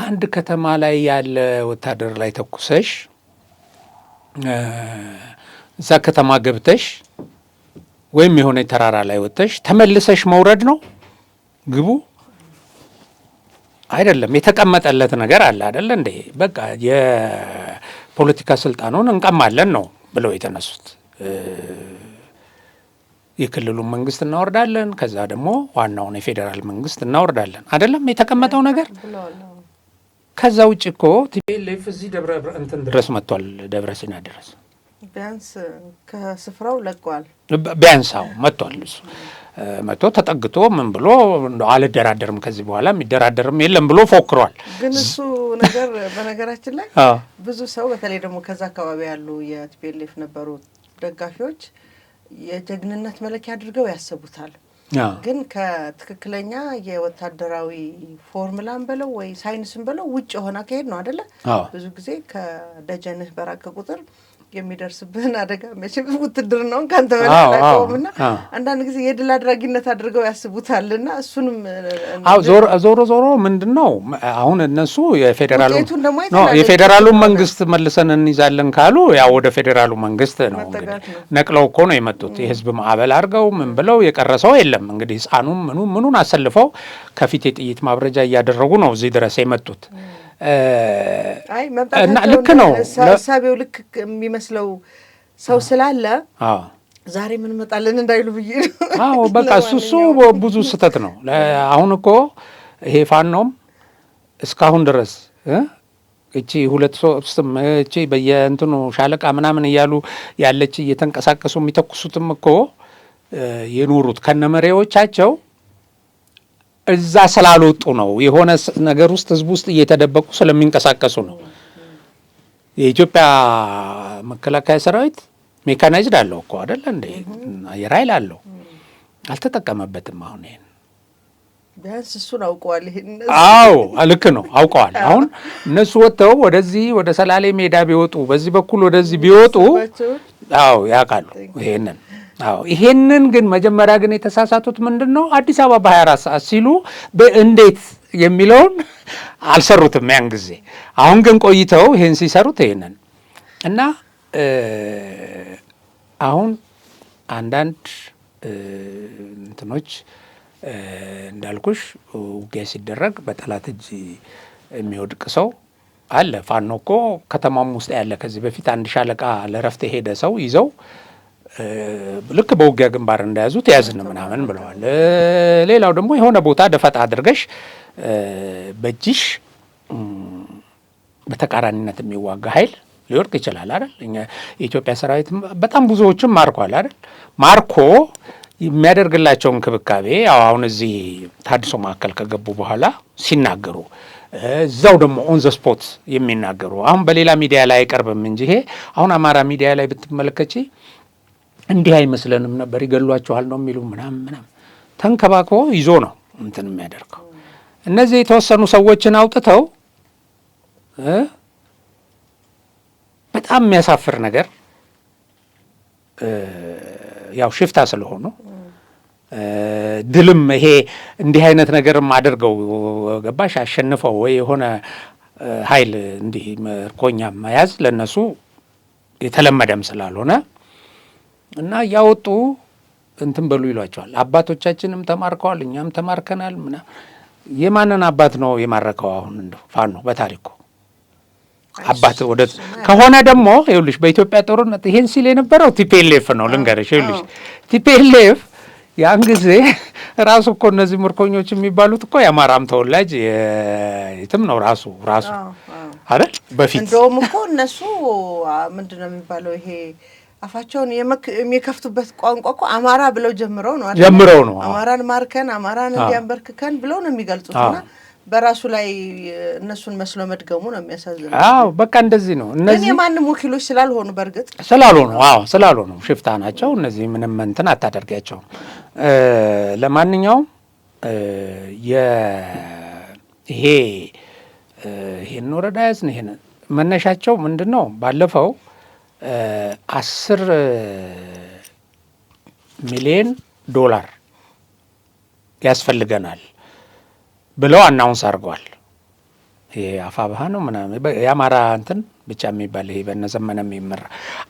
አንድ ከተማ ላይ ያለ ወታደር ላይ ተኩሰሽ እዛ ከተማ ገብተሽ ወይም የሆነ ተራራ ላይ ወጥተሽ ተመልሰሽ መውረድ ነው ግቡ አይደለም። የተቀመጠለት ነገር አለ አይደል እንዴ? በቃ የፖለቲካ ስልጣኑን እንቀማለን ነው ብለው የተነሱት። የክልሉን መንግስት እናወርዳለን፣ ከዛ ደግሞ ዋናውን የፌዴራል መንግስት እናወርዳለን አይደለም የተቀመጠው ነገር። ከዛ ውጭ እኮ ቲፒኤልኤፍ እዚህ ደብረ እንትን ድረስ መጥቷል፣ ደብረ ሲና ድረስ ቢያንስ ከስፍራው ለቋል። ቢያንስ አዎ መጥቷል። እሱ መጥቶ ተጠግቶ ምን ብሎ አልደራደርም ከዚህ በኋላ የሚደራደርም የለም ብሎ ፎክሯል። ግን እሱ ነገር በነገራችን ላይ ብዙ ሰው በተለይ ደግሞ ከዛ አካባቢ ያሉ የቲፒኤልኤፍ ነበሩ ደጋፊዎች የጀግንነት መለኪያ አድርገው ያስቡታል። ግን ከትክክለኛ የወታደራዊ ፎርሙላን በለው ወይ ሳይንስን በለው ውጭ የሆነ አካሄድ ነው አይደለ? ብዙ ጊዜ ከደጀንህ በራቀ ቁጥር የሚደርስብህን አደጋ መቼም ውትድርናውን ካንተ በላይ አላውቀውምና አንዳንድ ጊዜ የድል አድራጊነት አድርገው ያስቡታልና እሱንም ዞሮ ምንድነው አሁን እነሱ የፌዴራሉን መንግስት መልሰን እንይዛለን ካሉ ያው ወደ ፌዴራሉ መንግስት ነው እንግዲህ ነቅለው እኮ ነው የመጡት። የህዝብ ማዕበል አድርገው ምን ብለው የቀረሰው የለም እንግዲህ ህፃኑም ምኑን አሰልፈው ከፊት የጥይት ማብረጃ እያደረጉ ነው እዚህ ድረስ የመጡት። እና ልክ ነው ሳቢው ልክ የሚመስለው ሰው ስላለ ዛሬ ምን መጣለን እንዳይሉ ብዬ ነው። በቃ እሱ ብዙ ስህተት ነው። አሁን እኮ ይሄ ፋኖም እስካሁን ድረስ እቺ 2-3 እቺ በየእንትኑ ሻለቃ ምናምን እያሉ ያለች እየተንቀሳቀሱ የሚተኩሱትም እኮ የኖሩት ከነመሪዎቻቸው እዛ ስላልወጡ ነው። የሆነ ነገር ውስጥ ህዝብ ውስጥ እየተደበቁ ስለሚንቀሳቀሱ ነው። የኢትዮጵያ መከላከያ ሰራዊት ሜካናይዝድ አለው እኮ አይደለ እንዴ? አየር ኃይል አለው። አልተጠቀመበትም። አሁን ይሄን ቢያንስ እሱን አውቀዋል። ይሄን ልክ ነው አውቀዋል። አሁን እነሱ ወጥተው ወደዚህ ወደ ሰላሌ ሜዳ ቢወጡ በዚህ በኩል ወደዚህ ቢወጡ ያውቃሉ ይሄንን። ይሄንን ግን መጀመሪያ ግን የተሳሳቱት ምንድን ነው? አዲስ አበባ በ24 ሰዓት ሲሉ እንዴት የሚለውን አልሰሩትም ያን ጊዜ። አሁን ግን ቆይተው ይሄን ሲሰሩት ይሄንን እና አሁን አንዳንድ እንትኖች እንዳልኩሽ ውጊያ ሲደረግ በጠላት እጅ የሚወድቅ ሰው አለ። ፋኖ እኮ ከተማም ውስጥ ያለ ከዚህ በፊት አንድ ሻለቃ ለረፍት የሄደ ሰው ይዘው ልክ በውጊያ ግንባር እንደያዙት ያዝን ምናምን ብለዋል። ሌላው ደግሞ የሆነ ቦታ ደፈጣ አድርገሽ በእጅሽ በተቃራኒነት የሚዋጋ ኃይል ሊወድቅ ይችላል አይደል? የኢትዮጵያ ሰራዊት በጣም ብዙዎችም ማርኳል አይደል? ማርኮ የሚያደርግላቸው እንክብካቤ አሁን እዚህ ታድሶ ማዕከል ከገቡ በኋላ ሲናገሩ እዛው ደግሞ ኦን ዘ ስፖት የሚናገሩ አሁን በሌላ ሚዲያ ላይ አይቀርብም እንጂ ይሄ አሁን አማራ ሚዲያ ላይ ብትመለከቺ እንዲህ አይመስለንም ነበር ይገሏቸዋል ነው የሚሉ ምናምን ተንከባክቦ ይዞ ነው እንትን የሚያደርገው። እነዚህ የተወሰኑ ሰዎችን አውጥተው በጣም የሚያሳፍር ነገር ያው ሽፍታ ስለሆኑ ድልም ይሄ እንዲህ አይነት ነገርም አድርገው ገባሽ አሸንፈው ወይ የሆነ ኃይል እንዲህ ምርኮኛ መያዝ ለነሱ የተለመደም ስላልሆነ እና ያወጡ እንትን በሉ ይሏቸዋል። አባቶቻችንም ተማርከዋል፣ እኛም ተማርከናል። የማንን አባት ነው የማረከው? አሁን እንደው ፋኖ በታሪኩ አባት ወደ ከሆነ ደግሞ ይኸውልሽ በኢትዮጵያ ጦርነት ይሄን ሲል የነበረው ቲፒኤልኤፍ ነው። ልንገርሽ ይኸውልሽ ቲፒኤልኤፍ ያን ጊዜ ራሱ እኮ እነዚህ ምርኮኞች የሚባሉት እኮ የአማራም ተወላጅ የትም ነው ራሱ አይደል? በፊት እንደውም እኮ እነሱ ምንድን ነው የሚባለው ይሄ አፋቸውን የሚከፍቱበት ቋንቋ እኮ አማራ ብለው ጀምረው ነው አማራን ማርከን አማራን እንዲያንበርክከን ብለው ነው የሚገልጹትና በራሱ ላይ እነሱን መስሎ መድገሙ ነው የሚያሳዝነው። በቃ እንደዚህ ነው። እነዚህ የማንም ወኪሎች ስላልሆኑ በእርግጥ ስላልሆኑ ሽፍታ ናቸው። እነዚህ ምንም እንትን አታደርጊያቸውም። ለማንኛውም ይሄን ወረዳ ያዝን ይሄን መነሻቸው ምንድን ነው? ባለፈው 10 ሚሊዮን ዶላር ያስፈልገናል ብለው አናውንስ አድርገዋል። አፋብሃ ነው ምናምን የአማራ እንትን ብቻ የሚባል ይሄ በነዘመነ የሚመራ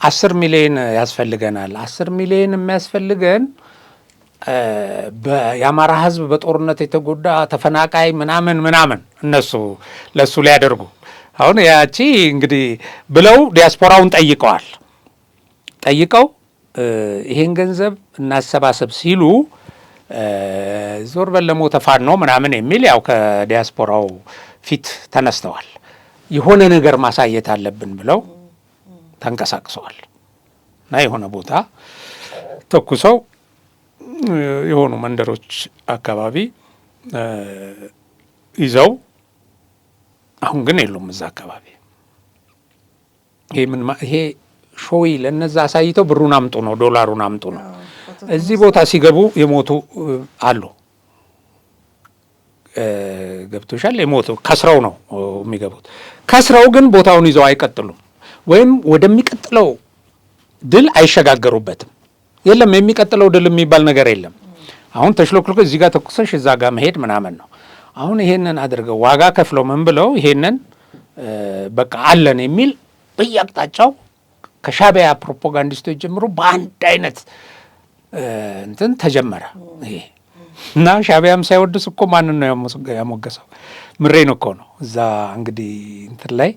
10 ሚሊዮን ያስፈልገናል። 10 ሚሊዮን የሚያስፈልገን የአማራ ህዝብ በጦርነት የተጎዳ ተፈናቃይ ምናምን እነሱ ለሱ ሊያደርጉ አሁን ያቺ እንግዲህ ብለው ዲያስፖራውን ጠይቀው ይሄን ገንዘብ እናሰባሰብ ሲሉ ዞር በል ለሞተ ፋኖ ምናምን የሚል ያው ከዲያስፖራው ፊት ተነስተዋል። የሆነ ነገር ማሳየት አለብን ብለው ተንቀሳቅሰዋል እና የሆነ ቦታ ተኩሰው የሆኑ መንደሮች አካባቢ ይዘው አሁን ግን የሉም እዛ አካባቢ። ይሄ ሾይ ለነዛ አሳይተው ብሩን አምጡ ነው፣ ዶላሩን አምጡ ነው። እዚህ ቦታ ሲገቡ የሞቱ አሉ። ገብቶሻል? የሞቱ ከስረው ነው የሚገቡት። ከስረው ግን ቦታውን ይዘው አይቀጥሉም፣ ወይም ወደሚቀጥለው ድል አይሸጋገሩበትም። የለም የሚቀጥለው ድል የሚባል ነገር የለም። አሁን ተሽሎክልኮ እዚህ ጋር ተኩሰሽ እዛ ጋር መሄድ ምናምን ነው። አሁን ይሄንን አድርገው ዋጋ ከፍለው ምን ብለው ይሄንን በቃ አለን የሚል በየአቅጣጫው ከሻዕቢያ ፕሮፓጋንዲስቶች ጀምሮ በአንድ አይነት እንትን ተጀመረ ይሄ እና ሻዕቢያም ሳይወድስ እኮ ማንን ነው ያሞገሰው? ምሬን እኮ ነው። እዛ እንግዲህ እንትን ላይ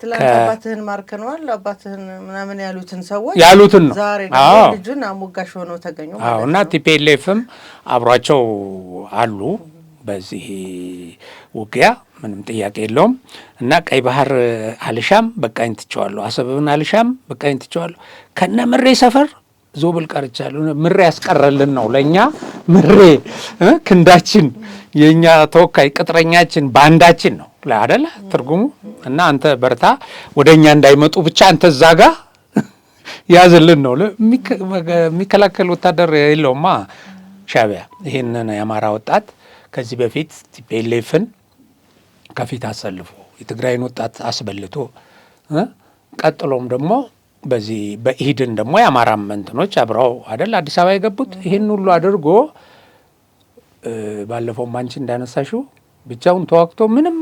ትላንት አባትህን ማርከነዋል አባትህን ምናምን ያሉትን ሰዎች ያሉትን ነው ዛሬ ደግሞ ልጁን አሞጋሽ ሆነው ተገኙ ማለት ነው። እና ቲፒኤልኤፍም አብሯቸው አሉ በዚህ ውጊያ፣ ምንም ጥያቄ የለውም። እና ቀይ ባህር አልሻም በቃኝ ትቸዋለሁ፣ አሰብን አልሻም በቃኝ ትቸዋለሁ፣ ከነ ምሬ ሰፈር ዞብል ቀርቻለሁ። ምሬ ያስቀረልን ነው ለእኛ ምሬ ክንዳችን፣ የእኛ ተወካይ ቅጥረኛችን፣ ባንዳችን ነው አይደለ ትርጉሙ። እና አንተ በርታ፣ ወደ እኛ እንዳይመጡ ብቻ አንተ እዛ ጋ ያዝልን ነው። የሚከላከል ወታደር የለውማ ሻዕቢያ። ይህንን የአማራ ወጣት ከዚህ በፊት ቲፒኤልኤፍን ከፊት አሰልፎ የትግራይን ወጣት አስበልቶ ቀጥሎም ደግሞ በዚህ በኢህድን ደግሞ የአማራ መንትኖች አብረው አይደል አዲስ አበባ የገቡት። ይህን ሁሉ አድርጎ ባለፈው አንቺ እንዳነሳሽው ብቻውን ተዋግቶ ምንም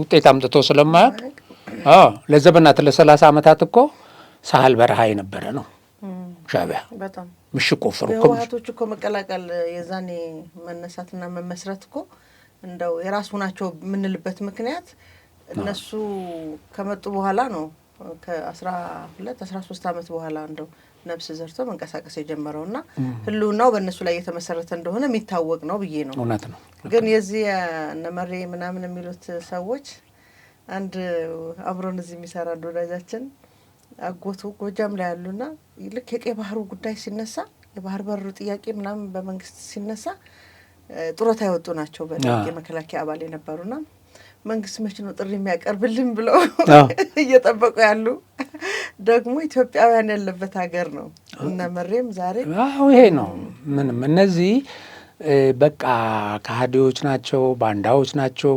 ውጤት አምጥቶ ስለማያውቅ ለዘመናት ለ30 ዓመታት እኮ ሳህል በረሃ የነበረ ነው ሻዕቢያ። በጣም ምሽግ ቆፍሮ ህወሓቶች እኮ መቀላቀል የዛኔ መነሳትና መመስረት እኮ እንደው የራሱ ናቸው የምንልበት ምክንያት እነሱ ከመጡ በኋላ ነው። ከ12-13 ዓመት በኋላ እንደው ነፍስ ዘርቶ መንቀሳቀስ የጀመረውና ህልውናው በእነሱ ላይ የተመሰረተ እንደሆነ የሚታወቅ ነው ብዬ ነው። እውነት ነው። ግን የዚህ እነመሬ ምናምን የሚሉት ሰዎች አንድ አብሮን እዚህ የሚሰራ ወዳጃችን አጎቱ ጎጃም ላይ ያሉና ልክ የቀይ ባህሩ ጉዳይ ሲነሳ የባህር በሩ ጥያቄ ምናምን በመንግስት ሲነሳ ጡረታ ያወጡ ናቸው። በደርግ የመከላከያ አባል የነበሩና መንግስት መቼ ነው ጥሪ የሚያቀርብልን ብለው እየጠበቁ ያሉ ደግሞ ኢትዮጵያውያን ያለበት ሀገር ነው። እና መሬም ዛሬ ይሄ ነው ምንም እነዚህ በቃ ከሃዲዎች ናቸው፣ ባንዳዎች ናቸው።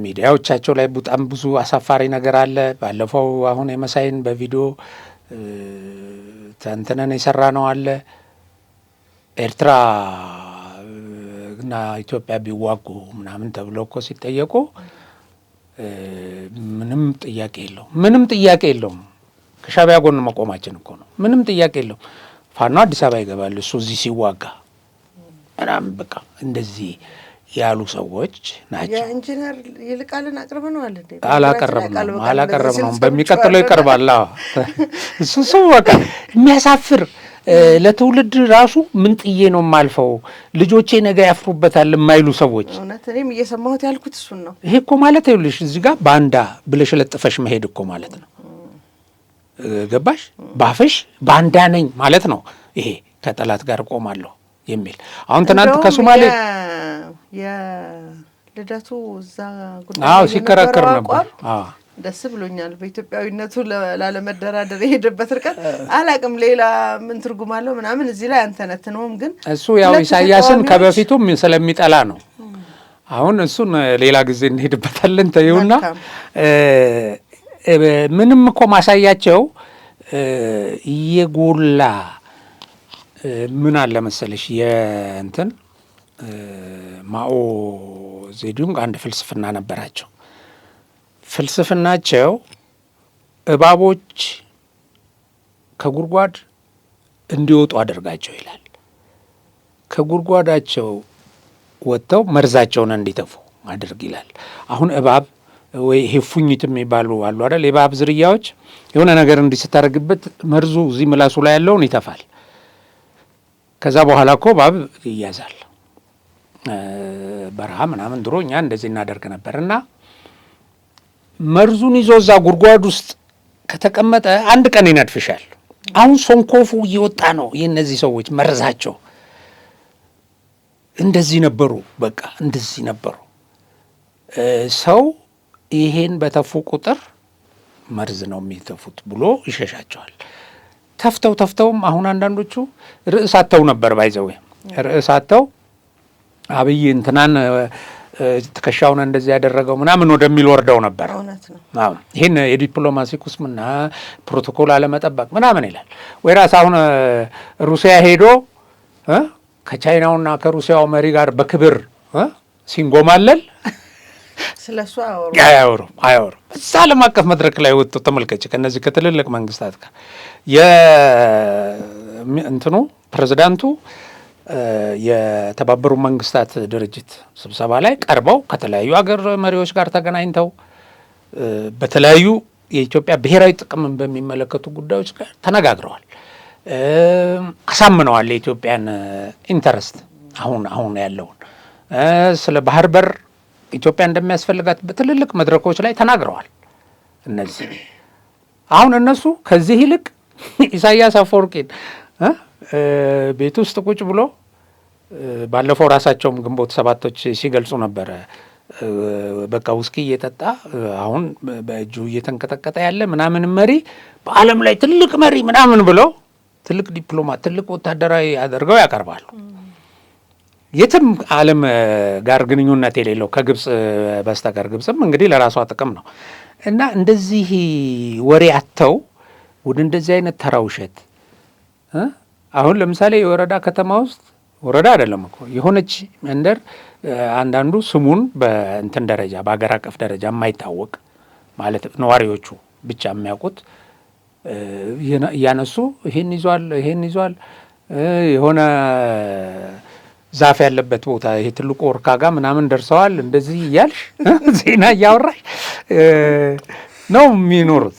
ሚዲያዎቻቸው ላይ በጣም ብዙ አሳፋሪ ነገር አለ። ባለፈው አሁን የመሳይን በቪዲዮ ተንትነን የሰራ ነው አለ ኤርትራ እና ኢትዮጵያ ቢዋጉ ምናምን ተብሎ እኮ ሲጠየቁ ምንም ጥያቄ የለውም። ከሻዕቢያ ጎን መቆማችን እኮ ነው። ምንም ጥያቄ የለውም። ፋኖ አዲስ አበባ ይገባል፣ እሱ እዚህ ሲዋጋ ምናምን በቃ እንደዚህ ያሉ ሰዎች ናቸው። የኢንጂነር ይልቃልን አቅርበነዋል እንዴ? አላቀረብነውም። በሚቀጥለው ይቀርባል። እሱ በቃ የሚያሳፍር ለትውልድ ራሱ ምን ጥዬ ነው የማልፈው፣ ልጆቼ ነገ ያፍሩበታል የማይሉ ሰዎች። እውነት እኔም እየሰማሁት ያልኩት እሱን ነው። ይሄ እኮ ማለት ይኸውልሽ እዚህ ጋር ባንዳ ብለሽ ለጥፈሽ መሄድ እኮ ማለት ነው። ገባሽ? ባፍሽ ባንዳ ነኝ ማለት ነው። ይሄ ከጠላት ጋር ቆማለሁ የሚል አሁን ትናንት ከሶማሌ የልደቱ እዛ ጉዳይ ሲከራከር ነበር። ደስ ብሎኛል። በኢትዮጵያዊነቱ ላለመደራደር የሄደበት ርቀት አላቅም። ሌላ ምን ትርጉም አለው ምናምን እዚህ ላይ አንተነትነውም። ግን እሱ ያው ኢሳያስን ከበፊቱም ስለሚጠላ ነው። አሁን እሱን ሌላ ጊዜ እንሄድበታለን። ተይውና ምንም እኮ ማሳያቸው እየጎላ ምን አለ መሰለሽ የእንትን ማኦ ዜዱንግ አንድ ፍልስፍና ነበራቸው። ፍልስፍናቸው እባቦች ከጉድጓድ እንዲወጡ አደርጋቸው ይላል። ከጉድጓዳቸው ወጥተው መርዛቸውን እንዲተፉ አድርግ ይላል። አሁን እባብ ወይ ይሄ ፉኝት የሚባሉ አሉ አይደል? የእባብ ዝርያዎች የሆነ ነገር እንዲስታረግበት መርዙ እዚህ ምላሱ ላይ ያለውን ይተፋል። ከዛ በኋላ እኮ እባብ ይያዛል። በረሃ ምናምን ድሮ እኛ እንደዚህ እናደርግ ነበር። እና መርዙን ይዞ እዛ ጉድጓድ ውስጥ ከተቀመጠ አንድ ቀን ይነድፍሻል። አሁን ሶንኮፉ እየወጣ ነው። የእነዚህ ሰዎች መርዛቸው እንደዚህ ነበሩ። በቃ እንደዚህ ነበሩ። ሰው ይሄን በተፉ ቁጥር መርዝ ነው የሚተፉት ብሎ ይሸሻቸዋል። ተፍተውም አሁን አንዳንዶቹ ርዕስ አተው ነበር ባይዘው ርዕስ አተው አብይ እንትናን ትከሻውን እንደዚህ ያደረገው ምናምን ወደሚል ወርደው ነበር። ይህን የዲፕሎማሲ ቁስምና ፕሮቶኮል አለመጠበቅ ምናምን ይላል። ወይራስ አሁን ሩሲያ ሄዶ ከቻይናውና ከሩሲያው መሪ ጋር በክብር ሲንጎማለል ስለሱ አያወሩም። እዛ ዓለም አቀፍ መድረክ ላይ ወጥቶ ተመልከች። ከነዚህ ከትልልቅ መንግስታት ጋር እንትኑ ፕሬዚዳንቱ የተባበሩ መንግስታት ድርጅት ስብሰባ ላይ ቀርበው ከተለያዩ ሀገር መሪዎች ጋር ተገናኝተው በተለያዩ የኢትዮጵያ ብሔራዊ ጥቅምን በሚመለከቱ ጉዳዮች ጋር ተነጋግረዋል። አሳምነዋል የኢትዮጵያን ኢንተረስት አሁን ያለውን ስለ ባህር በር ኢትዮጵያ እንደሚያስፈልጋት በትልልቅ መድረኮች ላይ ተናግረዋል። እነዚህ አሁን እነሱ ከዚህ ይልቅ ኢሳያስ አፈወርቂን ቤት ውስጥ ቁጭ ብሎ ባለፈው ራሳቸውም ግንቦት ሰባቶች ሲገልጹ ነበረ። በቃ ውስኪ እየጠጣ አሁን በእጁ እየተንቀጠቀጠ ያለ ምናምን መሪ በዓለም ላይ ትልቅ መሪ ምናምን ብለው ትልቅ ዲፕሎማት ትልቅ ወታደራዊ አድርገው ያቀርባሉ። የትም ዓለም ጋር ግንኙነት የሌለው ከግብፅ በስተቀር ግብፅም እንግዲህ ለራሷ ጥቅም ነው። እና እንደዚህ ወሬ አተው ወደ እንደዚህ አይነት ተራ ውሸት አሁን ለምሳሌ የወረዳ ከተማ ውስጥ ወረዳ አይደለም እኮ የሆነች መንደር አንዳንዱ ስሙን በእንትን ደረጃ በአገር አቀፍ ደረጃ የማይታወቅ ማለት ነዋሪዎቹ ብቻ የሚያውቁት እያነሱ ይሄን ይዟል የሆነ ዛፍ ያለበት ቦታ ይሄ ትልቁ ወርካ ጋር ምናምን ደርሰዋል እንደዚህ እያልሽ ዜና እያወራሽ ነው የሚኖሩት።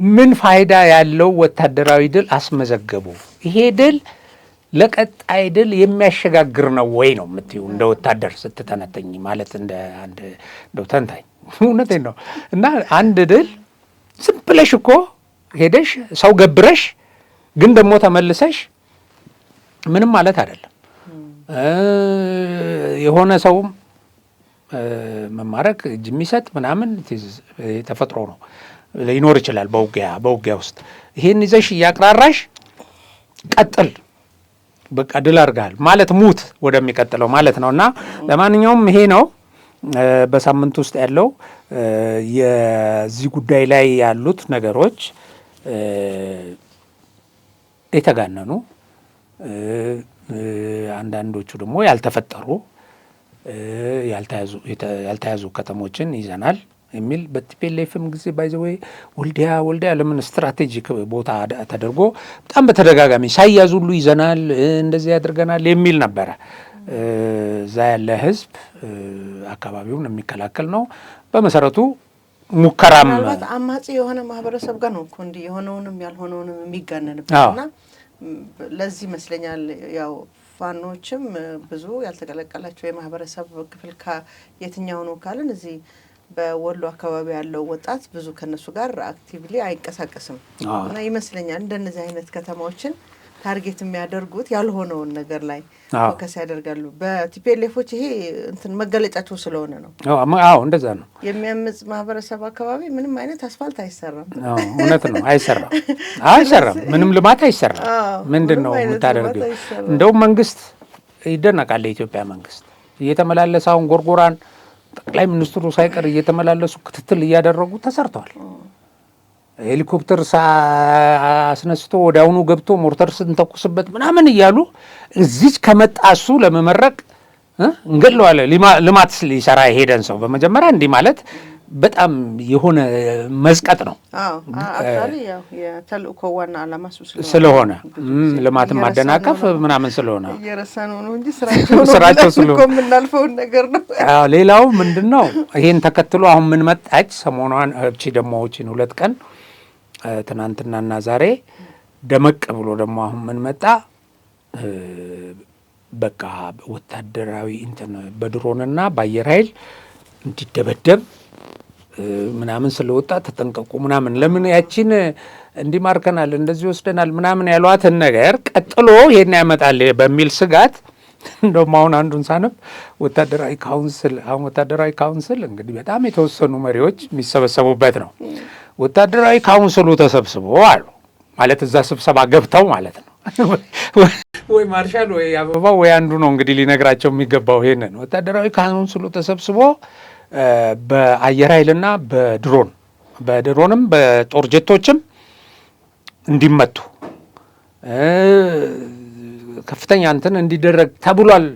ምን ፋይዳ ያለው ወታደራዊ ድል አስመዘገቡ? ይሄ ድል ለቀጣይ ድል የሚያሸጋግር ነው ወይ ነው የምትይው? እንደ ወታደር ስትተነተኝ ማለት እንደ አንድ እንደው ተንታኝ እውነቴን ነው። እና አንድ ድል ዝም ብለሽ እኮ ሄደሽ ሰው ገብረሽ ግን ደግሞ ተመልሰሽ ምንም ማለት አይደለም። የሆነ ሰውም መማረክ እጅ የሚሰጥ ምናምን ተፈጥሮ ነው ሊኖር ይችላል በውጊያ ውስጥ። ይሄን ይዘሽ እያቅራራሽ ቀጥል በቃ ድል አድርጋል ማለት ሙት ወደሚቀጥለው ማለት ነው። እና ለማንኛውም ይሄ ነው በሳምንት ውስጥ ያለው የዚህ ጉዳይ ላይ ያሉት ነገሮች የተጋነኑ አንዳንዶቹ ደግሞ ያልተፈጠሩ ያልተያዙ ከተሞችን ይዘናል የሚል በቲፒኤልኤፍም ጊዜ ባይዘወይ ወልዲያ ለምን ስትራቴጂክ ቦታ ተደርጎ በጣም በተደጋጋሚ ሳያዙ ሁሉ ይዘናል እንደዚህ ያደርገናል የሚል ነበረ። እዛ ያለ ህዝብ አካባቢውን የሚከላከል ነው በመሰረቱ ሙከራም ምናልባት አማጺ የሆነ ማህበረሰብ ጋር ነው እኮ እንዲህ የሆነውንም ያልሆነውንም የሚጋነንበትና ለዚህ ይመስለኛል ያው ፋኖችም ብዙ ያልተቀላቀላቸው የማህበረሰብ ክፍል የትኛው ነው ካልን እዚህ በወሎ አካባቢ ያለው ወጣት ብዙ ከነሱ ጋር አክቲቭሊ አይንቀሳቀስም እና ይመስለኛል እንደነዚህ አይነት ከተማዎችን ታርጌት የሚያደርጉት ያልሆነውን ነገር ላይ ፎከስ ያደርጋሉ። በቲፒኤልኤፎች ይሄ እንትን መገለጫቸው ስለሆነ ነው። አዎ እንደዛ ነው። የሚያምጽ ማህበረሰብ አካባቢ ምንም አይነት አስፋልት አይሰራም። እውነት ነው፣ አይሰራም። ምንም ልማት አይሰራም። ምንድን ነው የምታደርገው? እንደውም መንግስት ይደነቃል። የኢትዮጵያ መንግስት እየተመላለሰ አሁን ጎርጎራን ጠቅላይ ሚኒስትሩ ሳይቀር እየተመላለሱ ክትትል እያደረጉ ተሰርተዋል። ሄሊኮፕተር አስነስቶ ወዲያውኑ ገብቶ ሞርተር ስንተኩስበት ምናምን እያሉ እዚች ከመጣ እሱ ለመመረቅ እንገለዋለን። ልማት ሊሰራ የሄደን ሰው በመጀመሪያ እንዲህ ማለት በጣም የሆነ መዝቀጥ ነው። አክቹዋሊ ያው የተልእኮ ዋና ዓላማ ስለሆነ ልማትን ማደናቀፍ ምናምን ስለሆነ እየረሳነው ነው እንጂ ስራቸው ስለሆነ የምናልፈውን ነገር ነው። ሌላው ምንድን ነው ይሄን ተከትሎ አሁን ምን መጣች ሰሞኗን እቺ ደግሞ እቺን 2 ቀን ትናንትናና ዛሬ ደመቅ ብሎ ደግሞ አሁን ምን መጣ በቃ ወታደራዊ እንትን በድሮንና በአየር ኃይል እንዲደበደብ ምናምን ስለወጣ ተጠንቀቁ ምናምን ለምን ያቺን እንዲማርከናል እንደዚህ ወስደናል ምናምን ያሏትን ነገር ቀጥሎ ይሄን ያመጣል በሚል ስጋት እንደውም አሁን አንዱን ሳነብ ወታደራዊ ካውንስል እንግዲህ በጣም የተወሰኑ መሪዎች የሚሰበሰቡበት ነው። ወታደራዊ ካውንስሉ ተሰብስቦ አሉ ማለት እዛ ስብሰባ ገብተው ማለት ነው። ወይ ማርሻል ወይ አበባው ወይ አንዱ ነው እንግዲህ ሊነግራቸው የሚገባው ይሄንን ወታደራዊ ካውንስሉ ተሰብስቦ በአየር ኃይልና በድሮንም በጦር ጀቶችም እንዲመቱ ከፍተኛ እንትን እንዲደረግ ተብሏል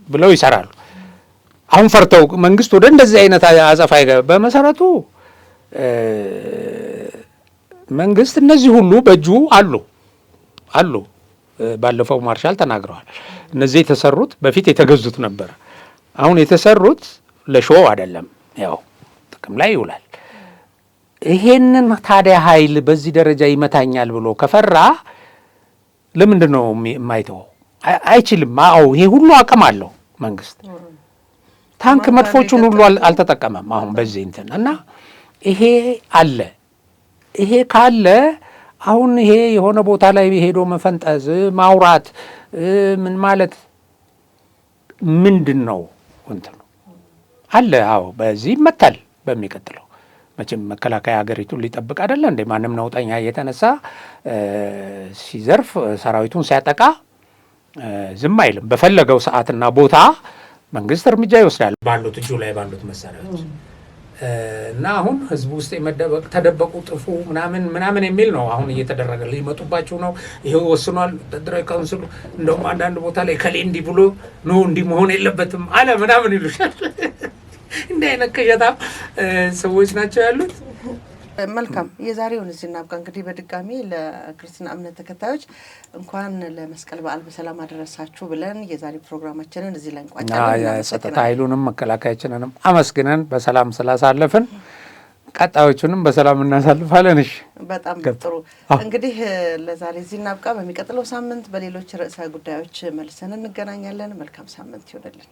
ብለው ይሰራሉ። አሁን ፈርተው መንግስት ወደ እንደዚህ አይነት አጸፋ በመሰረቱ መንግስት እነዚህ ሁሉ በእጁ አሉ። ባለፈው ማርሻል ተናግረዋል። እነዚህ የተሰሩት በፊት የተገዙት ነበር። አሁን የተሰሩት ለሾው አይደለም፣ ያው ጥቅም ላይ ይውላል። ይሄንን ታዲያ ኃይል በዚህ ደረጃ ይመታኛል ብሎ ከፈራ ለምንድን ነው የማይተወው? አይችልም። አዎ ይሄ ሁሉ አቅም አለው መንግስት። ታንክ መድፎቹን ሁሉ አልተጠቀመም አሁን በዚህ እንትን እና ይሄ አለ። ይሄ ካለ አሁን ይሄ የሆነ ቦታ ላይ ሄዶ መፈንጠዝ ማውራት ምን ማለት ምንድን ነው እንትኑ አለ። አዎ በዚህ ይመታል። በሚቀጥለው መቼም መከላከያ ሀገሪቱን ሊጠብቅ አይደለ እንዴ? ማንም ነውጠኛ እየተነሳ ሲዘርፍ ሰራዊቱን ሲያጠቃ ዝም አይልም። በፈለገው ሰዓትና ቦታ መንግስት እርምጃ ይወስዳል ባሉት እጁ ላይ ባሉት መሳሪያዎች እና አሁን ህዝቡ ውስጥ የመደበቅ ተደበቁ ጥፉ ምናምን የሚል ነው አሁን እየተደረገ ሊመጡባችሁ ነው ይሄው ወስኗል ወታደራዊ ካውንስሉ። እንደውም አንዳንድ ቦታ ላይ ከሌ እንዲህ ብሎ ነው እንዲህ መሆን የለበትም አለ ምናምን ይሉሻል። እንዲህ አይነት ቅዠታም ሰዎች ናቸው ያሉት። መልካም የዛሬውን እዚህ እናብቃ። እንግዲህ በድጋሚ ለክርስትና እምነት ተከታዮች እንኳን ለመስቀል በዓል በሰላም አደረሳችሁ ብለን የዛሬ ፕሮግራማችንን እዚህ ላይ እንቋጫለን። የጸጥታ ኃይሉንም መከላከያችንንም አመስግነን በሰላም ስላሳለፍን ቀጣዮቹንም በሰላም እናሳልፋለን። እሺ በጣም ጥሩ። እንግዲህ ለዛሬ እዚህ እናብቃ። በሚቀጥለው ሳምንት በሌሎች ርዕሰ ጉዳዮች መልሰን እንገናኛለን። መልካም ሳምንት ይሆንልን።